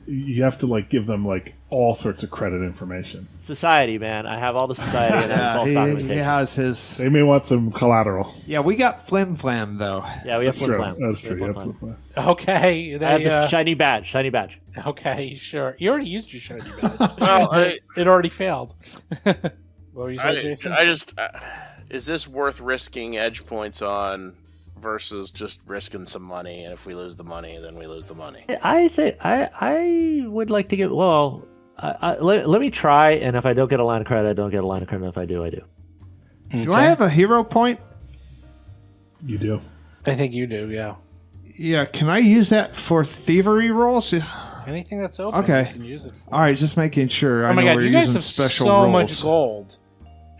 S3: you have to like give them like all sorts of credit information.
S6: Society, man. I have all the society and false documentation.
S4: He has his.
S3: They may want some collateral.
S4: Yeah, we got Flim Flam though.
S6: Yeah, we have Flim Flam.
S3: That's true. Yeah, Flim Flam.
S2: Okay.
S6: I have this shiny badge.
S2: Okay, sure. You already used your shiny badge. Well, it already failed. What were you saying, Jason?
S5: I just is this worth risking edge points on versus just risking some money? And if we lose the money, then we lose the money.
S6: I think I would like to get. Well, let me try, and if I don't get a line of credit, I don't get a line of credit. If I do, I do.
S2: Okay.
S4: Do I have a hero point?
S3: You do.
S2: I think you do. Yeah.
S4: Yeah. Can I use that for thievery rolls?
S2: Anything that's open,
S4: okay.
S2: You can use it for.
S4: All right, just making sure.
S2: Oh
S4: I
S2: my
S4: know
S2: God,
S4: we're
S2: you guys
S4: using
S2: have
S4: special
S2: so
S4: rolls.
S2: much gold.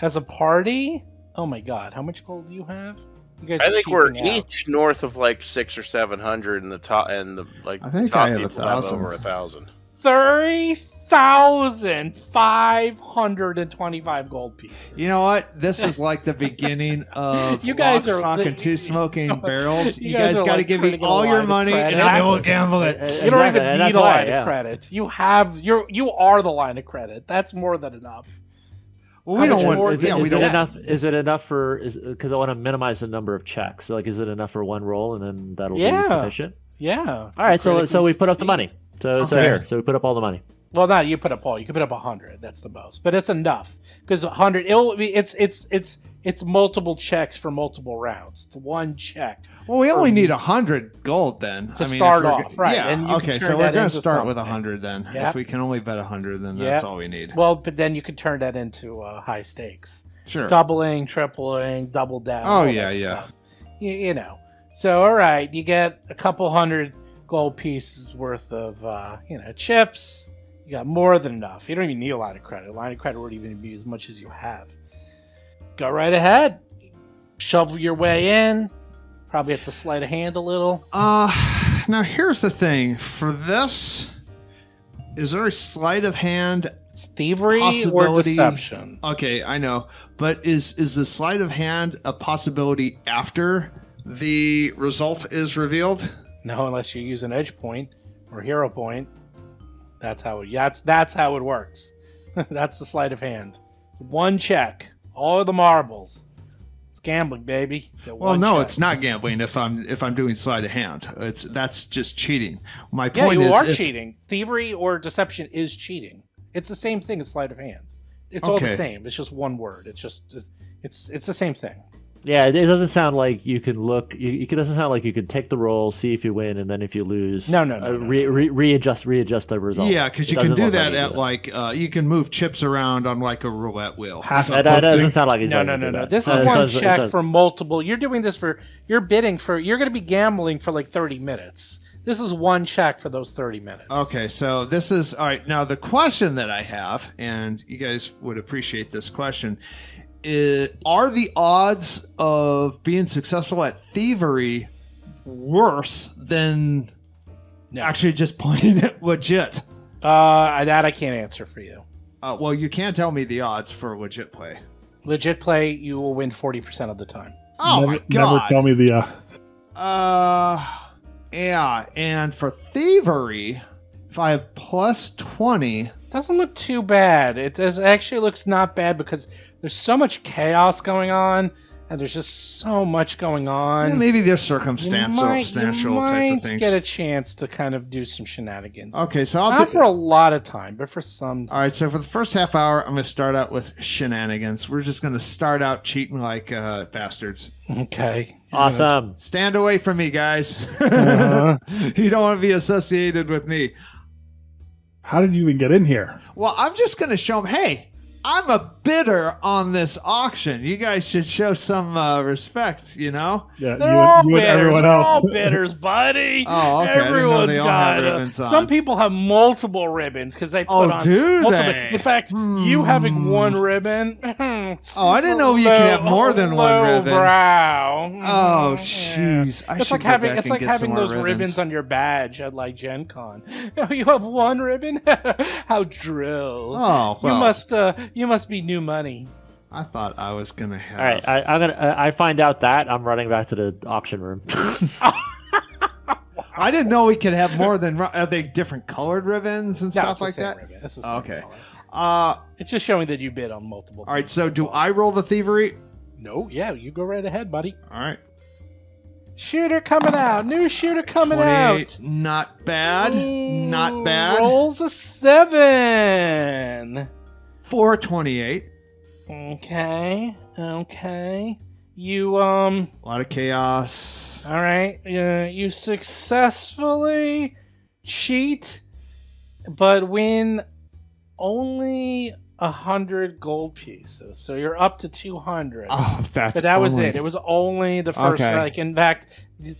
S2: As a party, oh my God, how much gold do you have? You guys
S5: I think we're
S2: cheaping out.
S5: each north of like 600 or 700, and the top and the like.
S4: I think
S5: top
S4: I have
S5: people
S4: 1,000.
S5: over 1,000.
S2: 30,525 gold pieces.
S4: You know what? This is like the beginning of
S2: You guys
S4: Lock,
S2: are-
S4: Stock, and Two Smoking Barrels.
S2: You
S4: You
S2: guys
S4: guys
S2: are
S4: got to
S2: like
S4: give
S2: trying
S4: me
S2: to get a
S4: all your
S2: line of
S4: money,
S2: credit.
S4: and I will gamble it.
S2: You don't even
S6: and
S2: need
S6: that's
S2: a
S6: why,
S2: line of credit. You are the line of credit. That's more than enough.
S4: Well, we don't want.
S6: Is it enough? Is it enough for? Because I want to minimize the number of checks. So, like, is it enough for 1 roll, and then that'll be sufficient?
S2: Yeah.
S6: All right. So we put up the money. So
S4: Okay.
S6: we put up all the money.
S2: Well, not you put up all. You can put up 100. That's the most, but it's enough because 100. It's multiple checks for multiple rounds. It's 1 check.
S4: Well, we only need 100 gold then.
S2: To start
S4: if we're
S2: off, right.
S4: Yeah.
S2: And you can
S4: Okay.
S2: turn
S4: So we're
S2: that
S4: going to
S2: into
S4: start with
S2: something.
S4: 100 then.
S2: Yep.
S4: If we can only bet 100, then that's all we need.
S2: Well, but then you can turn that into high stakes.
S4: Sure.
S2: Doubling, tripling, double down.
S4: Oh,
S2: all
S4: yeah,
S2: that
S4: yeah.
S2: stuff. You know. So, all right, you get a couple hundred gold pieces worth of, chips. You got more than enough. You don't even need a line of credit. A line of credit wouldn't even be as much as you have. Go right ahead. Shovel your way in. Probably have to sleight of hand a little.
S4: Now here's the thing. For this, Is there a sleight of hand
S2: It's thievery or
S4: possibility?
S2: deception.
S4: Okay, I know. But is the sleight of hand a possibility after the result is revealed?
S2: No, unless you use an edge point or hero point. That's how it works. That's the sleight of hand. It's one check. All of the marbles. It's gambling, baby.
S4: Well, no, it's not gambling if I'm doing sleight of hand. That's just cheating. My point
S2: you
S4: is
S2: are cheating. Thievery or deception is cheating. It's the same thing as sleight of hand. It's all the same. It's just one word. It's the same thing.
S6: Yeah, it doesn't sound like you can look. It doesn't sound like you can take the roll, see if you win, and then if you lose,
S2: No.
S6: readjust the result.
S4: Yeah, because you can do that at like you can move chips around on like a roulette wheel.
S6: That doesn't sound like
S2: No. This is one check for multiple. You're doing this you're bidding for. You're going to be gambling for like 30 minutes. This is one check for those 30 minutes.
S4: Okay, so this is all right. Now the question that I have, and you guys would appreciate this question. Are the odds of being successful at thievery worse than actually just playing it legit?
S2: That I can't answer for you.
S4: Well, you can't tell me the odds for legit play.
S2: Legit play, you will win 40% of the time.
S4: Oh my god!
S3: Never tell me the.
S4: Yeah, and for thievery, if I have plus 20,
S2: Doesn't look too bad. Actually looks not bad because there's so much chaos going on, and there's just so much going on.
S4: yeah, maybe there's circumstantial type of things.
S2: Get a chance to kind of do some shenanigans.
S4: Okay, so I'll
S2: Not for a lot of time, but for some.
S4: All right, so for the first half hour, I'm going to start out with shenanigans. We're just going to start out cheating like bastards.
S2: Okay.
S6: Awesome.
S4: Stand away from me, guys. You don't want to be associated with me.
S3: How did you even get in here?
S4: Well, I'm just going to show them, hey, I'm a bidder on this auction. You guys should show some respect, you know?
S3: Yeah,
S2: They're all
S3: you and
S2: bidders.
S3: everyone
S2: They're
S3: else.
S2: all bidders, buddy.
S4: Oh, okay. I didn't know
S2: Everyone's
S4: they all have
S2: got
S4: ribbons on.
S2: Some people have multiple ribbons because they put
S4: Oh,
S2: on
S4: do
S2: multiple.
S4: they?
S2: In fact, you having one ribbon.
S4: Oh, I didn't know you could have more than one ribbon.
S2: Brow.
S4: Oh, jeez. I
S2: It's
S4: should
S2: like
S4: go
S2: having
S4: back and get
S2: having
S4: some more
S2: those ribbons on your badge at like Gen Con. Oh, you have one ribbon? How drill.
S4: Oh, well.
S2: You must be new money.
S4: I thought I was going to have...
S6: All right, I find out that I'm running back to the auction room.
S4: I didn't know we could have more than... Are they different colored ribbons and stuff like that?
S2: Ribbon. It's the
S4: Oh,
S2: same
S4: okay.
S2: color. It's just showing that you bid on multiple.
S4: All right, so do I roll the thievery?
S2: No, yeah, you go right ahead, buddy.
S4: All right.
S2: Shooter coming out. New shooter coming
S4: 28.
S2: out.
S4: Not bad. Not bad.
S2: Rolls a 7.
S4: 428.
S2: Okay. You
S4: A lot of chaos.
S2: All right. You successfully cheat, but win only 100 gold pieces. So you're up to 200.
S4: Oh,
S2: But that was it. It was only the first.
S4: Okay.
S2: Like, in fact,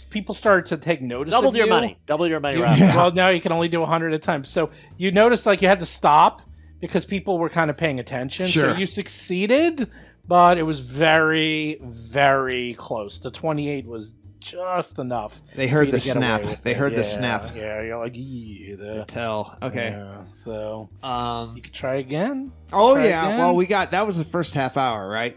S2: people started to take notice.
S6: Double
S2: of
S6: your
S2: you.
S6: money. Double your money.
S4: Yeah.
S2: Well, now you can only do 100 at a time. So you noticed like you had to stop because people were kind of paying attention.
S4: Sure.
S2: So you succeeded, but it was very, very close. The 28 was just enough.
S4: They
S2: for
S4: heard
S2: you
S4: the
S2: to get
S4: snap.
S2: away with
S4: They
S2: it.
S4: heard the snap.
S2: Yeah, you're like, yeah.
S4: Tell. Okay.
S2: Yeah, so
S4: Um.
S2: you could try again.
S4: Oh
S2: Try
S4: yeah.
S2: again.
S4: Well, that was the first half hour, right?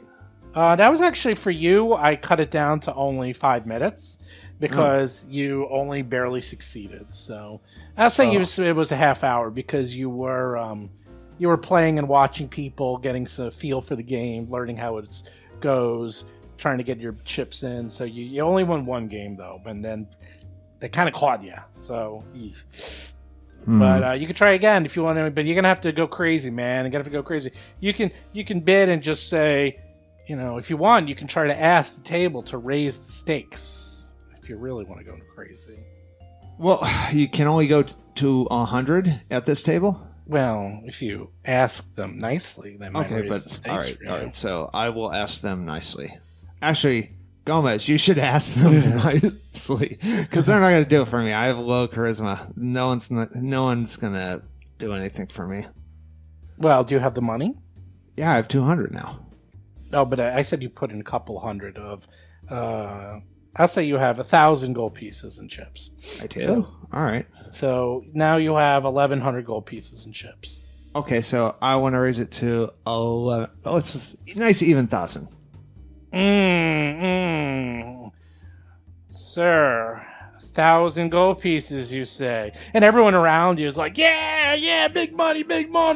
S2: That was actually for you. I cut it down to only 5 minutes because you only barely succeeded. So I'll say it was a half hour because you were playing and watching people, getting a feel for the game, learning how it goes, trying to get your chips in. So you only won one game though, and then they kind of caught you. So, but you can try again if you want to. But you're gonna have to go crazy, man. You gotta have to go crazy. You can bid and just say, if you want, you can try to ask the table to raise the stakes if you really want to go crazy.
S4: Well, you can only go to 100 at this table.
S2: Well, if you ask them nicely, they might raise the stakes.
S4: All right,
S2: for you.
S4: all right. So I will ask them nicely. Actually, Gomez, you should ask them nicely because they're not going to do it for me. I have low charisma. No one's going to do anything for me.
S2: Well, do you have the money?
S4: Yeah, I have 200 now.
S2: No, but I said you put in a couple hundred of I'll say you have 1,000 gold pieces in chips.
S4: I do.
S2: So-
S4: All right.
S2: So now you have 1,100 gold pieces in chips.
S4: Okay, so I want to raise it to 11. Oh, it's a nice even 1,000.
S2: Sir, 1,000 gold pieces, you say. And everyone around you is like, yeah, big money,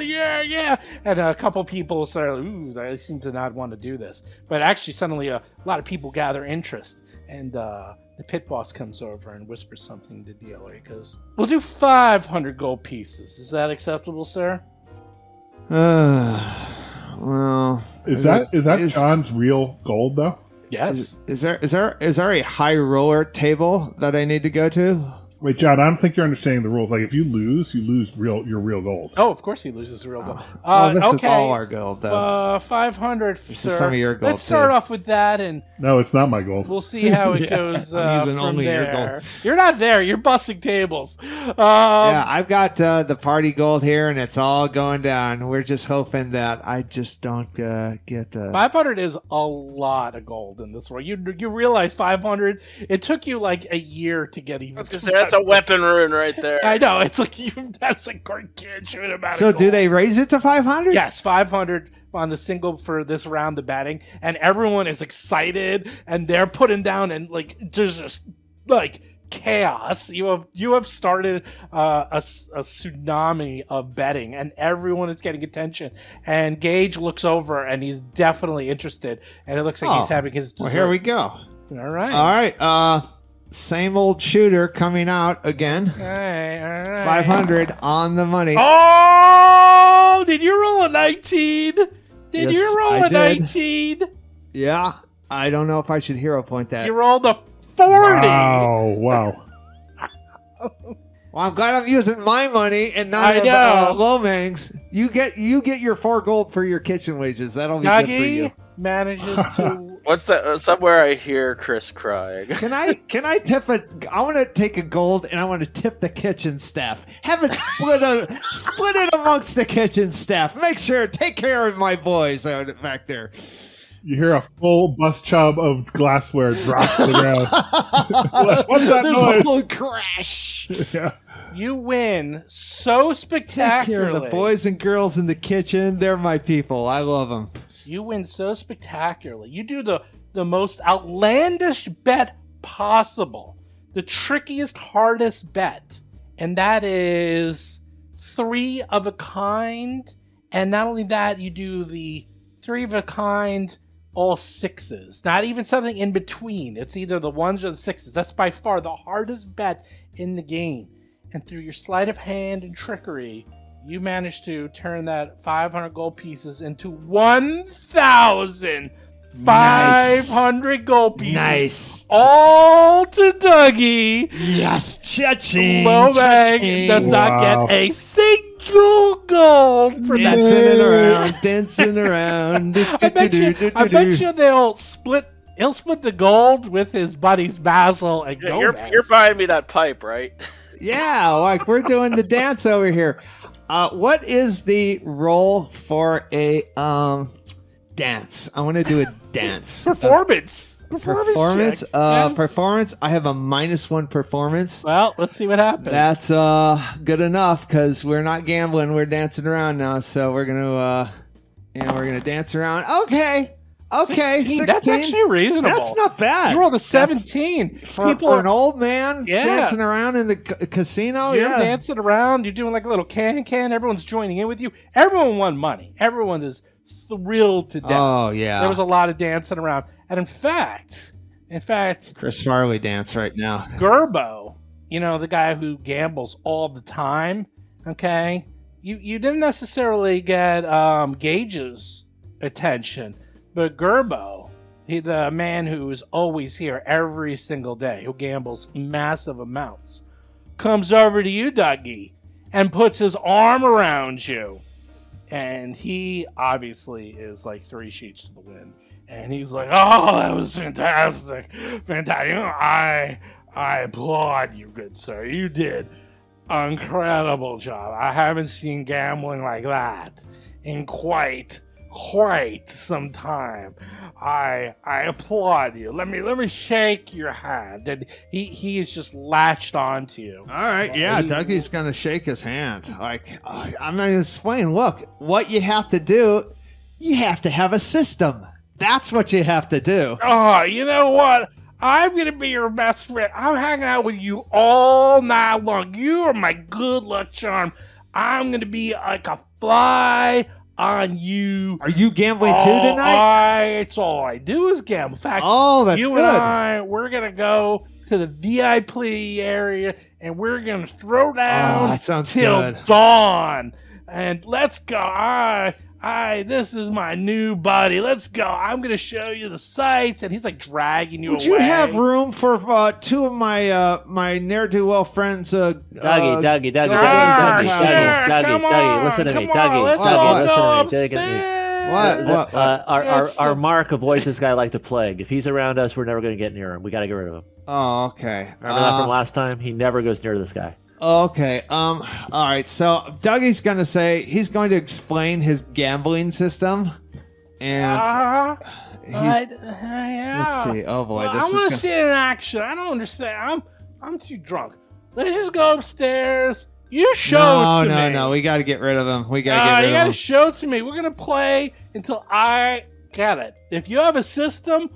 S2: yeah. And a couple people start, they seem to not want to do this. But actually, suddenly a lot of people gather interest. And the pit boss comes over and whispers something to the dealer. He goes, we'll do 500 gold pieces. Is that acceptable, sir?
S4: Well,
S3: Is that John's real gold though?
S2: Yes.
S4: Is there a high roller table that I need to go to?
S3: Wait, John, I don't think you're understanding the rules. Like, if you lose your real gold.
S2: Oh, of course he loses real gold.
S4: Well, this is all our gold, though.
S2: 500,
S4: This
S2: sir.
S4: is some of your gold,
S2: Let's start
S4: too.
S2: off with that, and
S3: No, it's not my gold.
S2: we'll see how it
S4: Yeah,
S2: goes
S4: I'm using
S2: from
S4: only your
S2: there.
S4: gold.
S2: You're not there. You're busting tables.
S4: Yeah, I've got the party gold here, and it's all going down. We're just hoping that I just don't get
S2: 500 is a lot of gold in this world. You realize 500? It took you like a year to get even.
S5: I was gonna say that's a weapon rune right there.
S2: I know. It's like that's a gargantuan amount
S4: So
S2: of gold.
S4: do they raise it to 500?
S2: Yes, 500 on the single for this round of betting, and everyone is excited, and they're putting down, and like there's just like chaos. You have started a tsunami of betting, and everyone is getting attention. And Gage looks over, and he's definitely interested, and it looks like he's having his dessert.
S4: Well, here we go.
S2: All right.
S4: All right. Same old shooter coming out again.
S2: All right.
S4: 500 on the money.
S2: Oh! Did you roll a 19? Did
S4: Yes,
S2: you roll
S4: I
S2: a
S4: did.
S2: 19?
S4: Yeah. I don't know if I should hero point that.
S2: You rolled a 40.
S3: Wow.
S4: Well, I'm glad I'm using my money and not
S2: I know.
S4: Lomang's. You get your 4 gold for your kitchen wages. That'll be good for you.
S2: Nagi manages to.
S5: What's that? Somewhere I hear Chris crying.
S4: Can I tip it? I want to take a gold and I want to tip the kitchen staff. Have it split it amongst the kitchen staff. Make sure, take care of my boys out back there.
S3: You hear a full bus chub of glassware drop to the ground. What's that
S4: There's
S3: noise?
S4: a whole crash.
S3: Yeah.
S2: You win so
S4: Take care
S2: spectacularly.
S4: of the boys and girls in the kitchen. They're my people. I love them.
S2: You win so spectacularly. You do the most outlandish bet possible. The trickiest, hardest bet. And that is 3 of a kind. And not only that, you do the 3 of a kind, all 6s. Not even something in between. It's either the 1s or the 6s. That's by far the hardest bet in the game. And through your sleight of hand and trickery, you managed to turn that 500 gold pieces into 1,500 gold pieces.
S4: Nice.
S2: All to Dougie.
S4: Yes, cha-ching.
S2: Lomang
S4: cha-ching.
S2: does not
S3: Wow.
S2: get a single gold for that.
S4: Dancing around.
S2: I bet you he'll split the gold with his buddies Basil and
S5: Yeah,
S2: Gomez.
S5: you're buying me that pipe, right?
S4: Yeah, like we're doing the dance over here. What is the roll for a dance? I want to do a dance.
S2: Performance.
S4: Performance.
S2: check. Yes.
S4: Performance. I have a -1 performance.
S2: Well, let's see what happens.
S4: That's good enough because we're not gambling. We're dancing around now, so we're gonna dance around. Okay, 16.
S2: That's actually reasonable.
S4: That's not bad.
S2: You rolled a
S4: That's-
S2: 17.
S4: for an old man
S2: Yeah.
S4: dancing around in the casino.
S2: You're
S4: Yeah,
S2: dancing around. You're doing like a little can. Everyone's joining in with you. Everyone won money. Everyone is thrilled to death.
S4: Oh yeah.
S2: There was a lot of dancing around. And in fact,
S4: Chris Farley dance right now.
S2: Gerbo, the guy who gambles all the time, okay? You didn't necessarily get Gage's attention, but Gerbo, the man who is always here every single day, who gambles massive amounts, comes over to you, Dougie, and puts his arm around you. And he obviously is like 3 sheets to the wind. And he's like, oh, that was fantastic. Fantastic. I applaud you, good sir. You did an incredible job. I haven't seen gambling like that in quite quite some time. I applaud you. Let me shake your hand. And he is just latched onto you.
S4: All right, yeah, Dougie's gonna shake his hand. Like, I'm gonna explain. Look, what you have to do, you have to have a system. That's what you have to do.
S2: Oh, you know what? I'm going to be your best friend. I'm hanging out with you all night long. You are my good luck charm. I'm going to be like a fly on you.
S4: Are you gambling too tonight?
S2: It's all I do is gamble. In fact,
S4: that's
S2: you
S4: good.
S2: and I, we're going to go to the VIP area, and we're going to throw down
S4: that sounds
S2: till
S4: good.
S2: dawn. And let's go. This is my new buddy. Let's go. I'm going to show you the sights. And he's like dragging you away.
S4: Would you have room for two of my my ne'er-do-well friends?
S6: Dougie, listen to me.
S4: What?
S6: Our Mark avoids this guy like the plague. If he's around us, we're never going to get near him. We got to get rid of him.
S4: Oh, okay.
S6: Remember that from last time? He never goes near this guy.
S4: Okay. All right. So Dougie's going to say he's going to explain his gambling system, and let's see. Oh boy,
S2: well,
S4: this
S2: I
S4: is.
S2: want to see it in action. I don't understand. I'm too drunk. Let's just go upstairs. You show it to me.
S4: No. We got to get rid of him. We got to get rid of him.
S2: You got to show it to me. We're gonna play until I get it. If you have a system,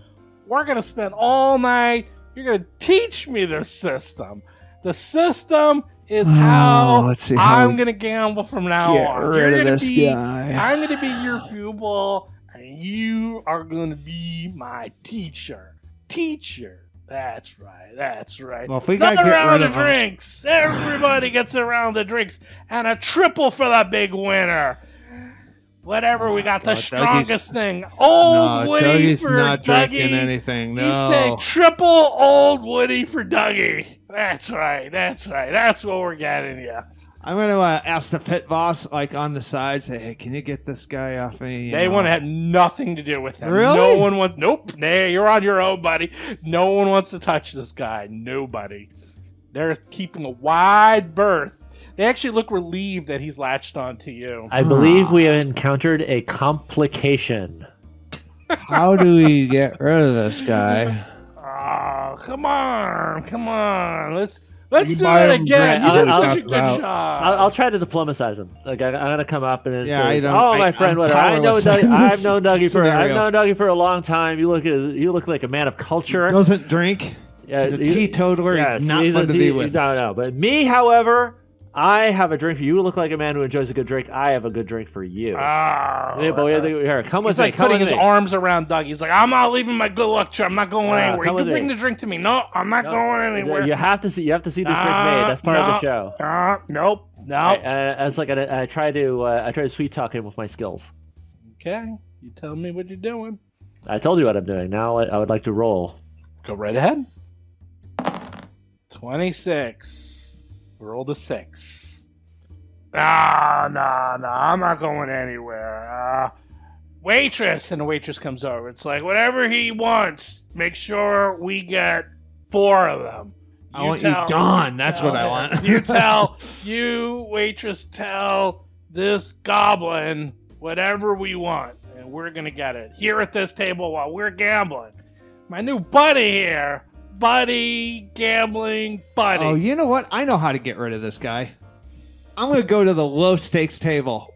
S2: we're gonna spend all night. You're gonna teach me the system. The system is how I'm going to gamble from now on.
S4: Get rid of this guy.
S2: I'm going to be your pupil, and you are going to be my teacher. That's right.
S4: Well, if we got to get
S2: round
S4: rid
S2: of drinks. Everybody gets a round of drinks, and a triple for the big winner. Whatever, we got the strongest thing. Old Woody
S4: Dougie's
S2: for
S4: not
S2: Dougie.
S4: drinking anything. No.
S2: He's saying triple Old Woody for Dougie. That's right. That's what we're getting you.
S4: I'm going to ask the pit boss, like on the side, say, "Hey, can you get this guy off me?"
S2: They want to have nothing to do with him.
S4: Really?
S2: No one wants. Nope. Nah, you're on your own, buddy. No one wants to touch this guy. Nobody. They're keeping a wide berth. They actually look relieved that he's latched onto you.
S6: I believe we have encountered a complication.
S4: How do we get rid of this guy?
S2: Oh, come on. Let's do it again. You did such a good job.
S6: I'll try to diplomatize him. Like I'm gonna come up and say, my friend,
S4: I've
S6: known Dougie for a long time. You look like a man of culture.
S4: Doesn't drink.
S6: Yeah,
S4: he's a teetotaler.
S6: Yes,
S4: he's not fun to be with.
S6: No. But me, however, I have a drink for you. You look like a man who enjoys a good drink. I have a good drink for you. Here, come with me.
S2: He's like putting his arms around Doug. He's like, I'm not leaving my good luck charm. I'm not going anywhere. You can bring the drink to me. No, I'm not going anywhere.
S6: You have to see this drink made. That's part of the show.
S2: Nope.
S6: I try to sweet talk him with my skills.
S2: Okay, you tell me what you're doing.
S6: I told you what I'm doing. Now I would like to roll.
S2: Go right ahead. 26. Rolled a 6. No, I'm not going anywhere. Waitress, and the waitress comes over. It's like, whatever he wants, make sure we get 4 of them.
S4: I want you gone. That's what I want.
S2: You waitress, tell this goblin whatever we want, and we're going to get it here at this table while we're gambling. My new buddy here. Gambling buddy.
S4: Oh, you know what? I know how to get rid of this guy. I'm going to go to the low stakes table.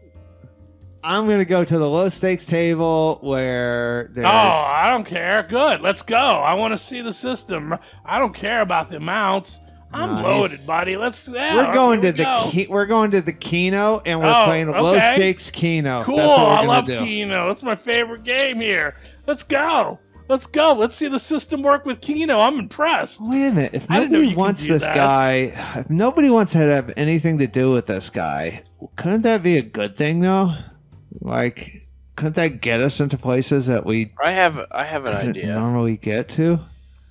S4: I'm going to go to the low stakes table where there's...
S2: Oh, I don't care. Good. Let's go. I want to see the system. I don't care about the amounts. I'm loaded, buddy.
S4: We're going to the Keno, and we're playing low stakes Keno.
S2: Cool.
S4: That's what
S2: I love Keno. That's my favorite game here. Let's go. Let's see the system work with Keno. I'm impressed.
S4: Wait a minute. If nobody wants this guy, if nobody wants to have anything to do with this guy, couldn't that be a good thing, though? Like, couldn't that get us into places that we
S5: I have an idea.
S4: Normally get to?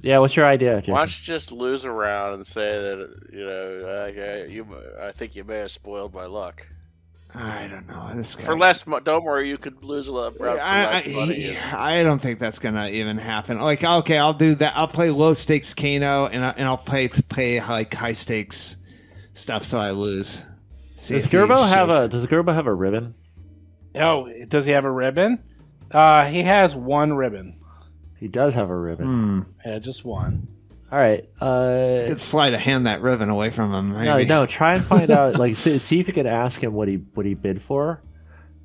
S6: Yeah, what's your idea, Jim?
S5: Why don't you just lose around and say that I think you may have spoiled my luck.
S4: I don't know. This guy
S5: for less. Don't worry, you could lose a lot.
S4: I don't think that's gonna even happen. Like, okay, I'll do that. I'll play low stakes Keno, and I'll play like high stakes stuff, so I lose.
S6: Does Gerbo have a ribbon?
S2: Oh, does he have a ribbon? He has one ribbon.
S6: He does have a ribbon.
S2: Yeah, just one.
S6: All right.
S4: You could slide a hand that ribbon away from him. Maybe.
S6: No. Try and find out. Like, see if you can ask him what he bid for,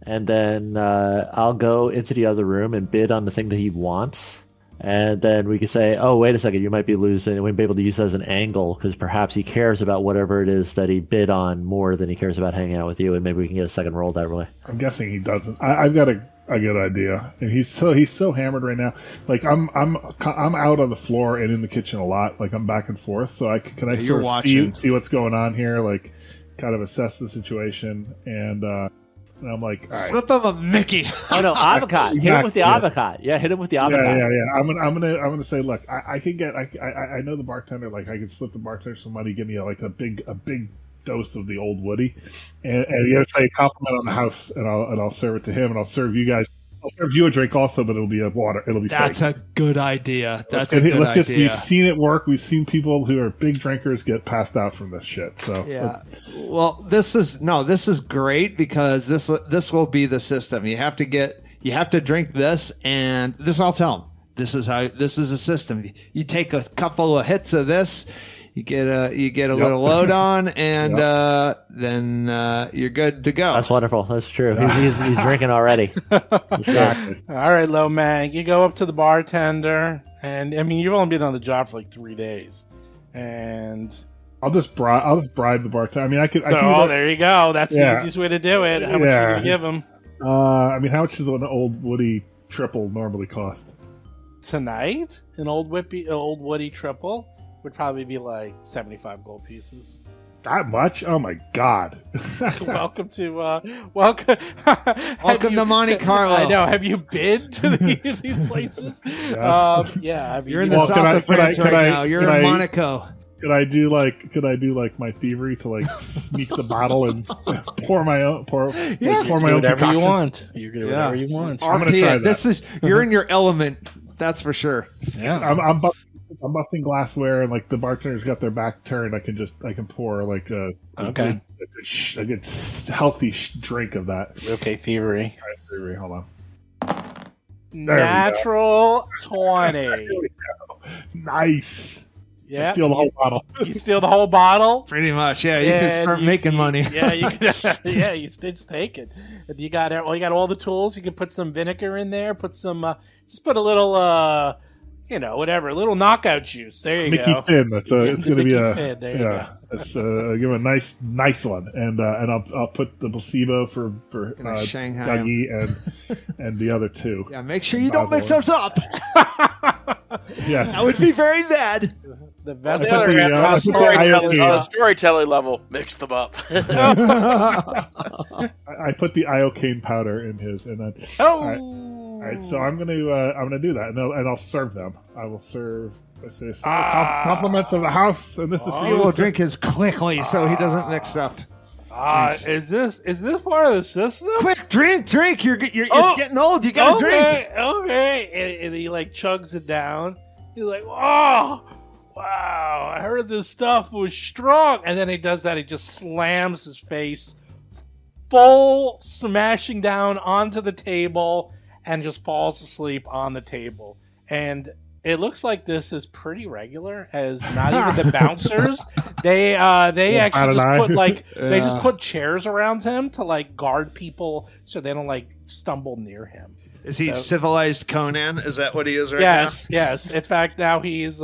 S6: and then I'll go into the other room and bid on the thing that he wants, and then we can say, "Oh, wait a second, you might be losing." And we'd be able to use it as an angle because perhaps he cares about whatever it is that he bid on more than he cares about hanging out with you, and maybe we can get a second roll that way.
S3: I'm guessing he doesn't. I've got a good idea, and he's so hammered right now. Like I'm out on the floor and in the kitchen a lot. Like I'm back and forth. So can I sort of see what's going on here? Like kind of assess the situation, and I'm like, all right.
S4: Slip him a Mickey.
S6: Oh no, avocado! Hit him with the avocado. Yeah, hit him with the avocado.
S3: Yeah. I'm gonna say, look, I can get. I know the bartender. Like I could slip the bartender some money. Give me like a big dose of the old Woody, and you have to say a compliment on the house, and I'll serve it to him, and I'll serve you guys. I'll serve you a drink also, but it'll be a water. It'll be.
S4: That's
S3: fake.
S4: a good idea. That's a
S3: good
S4: good idea.
S3: We've seen it work. We've seen people who are big drinkers get passed out from this shit. So
S4: yeah. Well, this is great because this will be the system. You have to drink this, and this I'll tell them. This is a system. You take a couple of hits of this. You get a little load on, and then you're good to go.
S6: That's wonderful. That's true. He's drinking already.
S3: Exactly.
S2: All right, Low Man, you go up to the bartender, and I mean you've only been on the job for like 3 days, and
S3: I'll just bribe the bartender. I mean, I could.
S2: There you go. That's the easiest way to do it. How much are you gonna give him?
S3: I mean, how much does an old Woody triple normally cost?
S2: Tonight, an old Woody triple would probably be like 75 gold pieces.
S3: That much? Oh my god!
S2: Welcome to
S4: Monte Carlo.
S2: I know. Have you been to these places?
S3: Yes.
S2: Yeah.
S4: You're in the south of France right now. You're in Monaco.
S3: Could I do like my thievery to like sneak the bottle and pour my own
S2: whatever you want. You can do whatever you want.
S3: I'm gonna try that.
S4: You're in your element. That's for sure.
S2: Yeah.
S3: I'm busting glassware, and like the bartender's got their back turned. I can pour like a good healthy drink of that.
S2: Okay, thievery.
S3: All right, thievery. Hold on.
S2: Natural 20.
S3: There we go. Nice.
S2: Yeah.
S3: Steal the whole bottle.
S2: You steal the whole bottle?
S4: Pretty much. Yeah. You can start making money.
S2: Yeah. You just take it. And you got all the tools. You can put some vinegar in there. Put some. Just put a little. Whatever, a little knockout juice. There you
S3: Mickey
S2: go.
S3: Finn. It's going to be a
S2: Finn. There you go.
S3: It's give a nice one, and I'll put the placebo for
S4: Shanghai
S3: Dougie and the other two.
S4: Yeah, make sure you don't mix those up.
S3: Yeah,
S4: that would be very bad.
S5: The other hand, on a storytelling level, mix them up.
S3: I put the iocane powder in his, and then all right, so I'm gonna do that, and I'll serve them. I will serve. Let's say compliments of the house, and this is for
S4: he
S3: you.
S4: will drink his quickly so he doesn't mix up.
S2: Is this part of the system?
S4: Quick, drink! It's getting old. You gotta drink.
S2: Okay, and he like chugs it down. He's like, oh, wow! I heard this stuff was strong, and then he does that. He just slams his face, full smashing down onto the table. And just falls asleep on the table. And it looks like this is pretty regular, as not even the bouncers. They actually just put chairs around him to like guard people so they don't like stumble near him.
S4: Is he civilized Conan? Is that what he is right now?
S2: Yes. In fact, now he's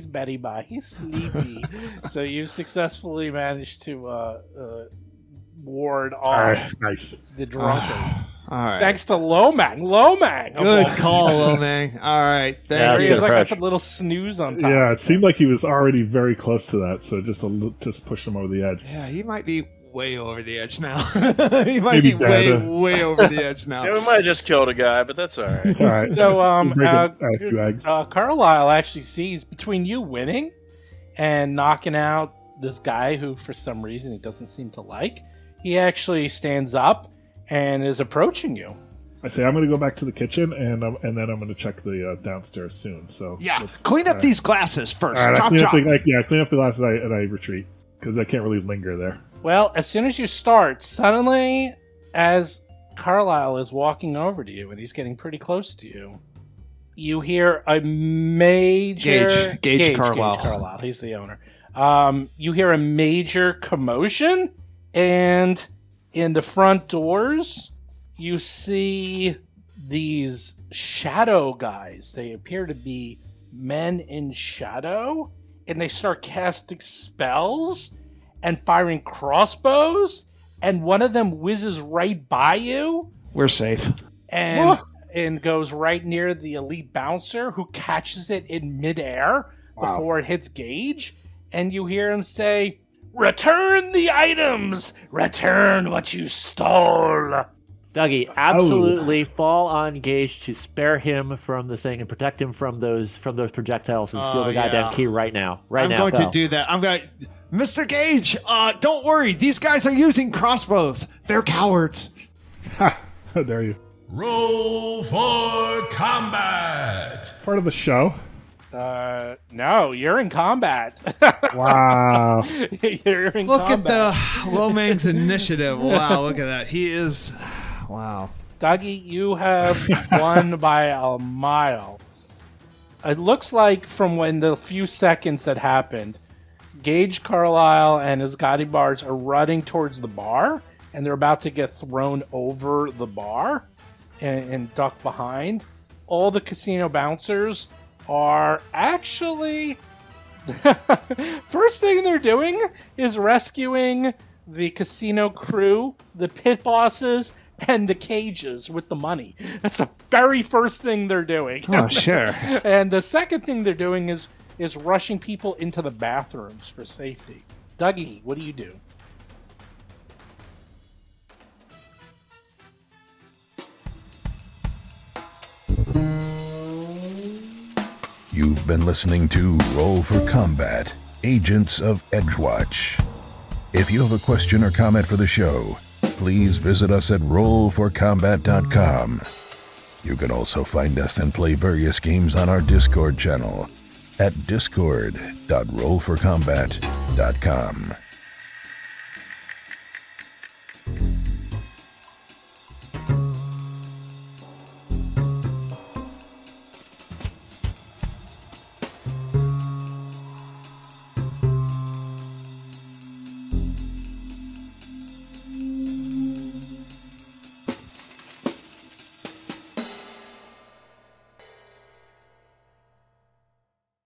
S2: Betty Bye. He's sleepy. So you've successfully managed to ward off the drunkard.
S4: All right.
S2: Thanks to Lomang.
S4: Good call, Lomang. All right.
S2: Thank you. He was like a little snooze on top.
S3: Yeah, it seemed like he was already very close to that, so just pushed him over the edge.
S4: Yeah, he might be way over the edge now. He might be way over the edge now.
S5: Yeah, we might have just killed a guy, but that's all right.
S3: All right.
S2: So, Carlisle actually sees between you winning and knocking out this guy who, for some reason, he doesn't seem to like. He actually stands up and is approaching you.
S3: I say I'm going to go back to the kitchen, and then I'm going to check the downstairs soon. So
S4: clean up these glasses first.
S3: Right,
S4: chop.
S3: Clean up the glasses, and I retreat because I can't really linger there.
S2: Well, as soon as you start, suddenly As Carlisle is walking over to you, and he's getting pretty close to you, you hear a major...
S4: Gage Carlisle.
S2: Gage Carlisle, he's the owner. You hear a major commotion, and in the front doors, you see these shadow guys. They appear to be men in shadow, and they start casting spells and firing crossbows, and one of them whizzes right by you.
S4: We're safe.
S2: And goes right near the elite bouncer, who catches it in midair before it hits Gage. And you hear him say, "Return the items! Return what you stole!"
S6: Dougie, absolutely fall on Gage to spare him from the thing and protect him from those projectiles and steal the goddamn key right now.
S4: I'm going to do that. I'm going, Mr. Gage, don't worry. These guys are using crossbows. They're cowards.
S3: Ha! How dare you.
S1: Roll for combat!
S3: Part of the show.
S2: No, you're in combat.
S3: Wow.
S2: You're in
S4: look
S2: combat.
S4: at the Lomang's initiative. Wow, look at that. He is... Wow.
S2: Dougie, you have won by a mile. It looks like from when the few seconds that happened, Gage Carlisle and his Gotti bars are running towards the bar, and they're about to get thrown over the bar and duck behind. All the casino bouncers are actually... First thing they're doing is rescuing the casino crew, the pit bosses, and the cages with the money. That's the very first thing they're doing.
S4: Oh, sure.
S2: And the second thing they're doing is rushing people into the bathrooms for safety. Dougie, what do you do?
S1: You've been listening to Roll for Combat, Agents of Edgewatch. If you have a question or comment for the show, please visit us at rollforcombat.com. You can also find us and play various games on our Discord channel at discord.rollforcombat.com.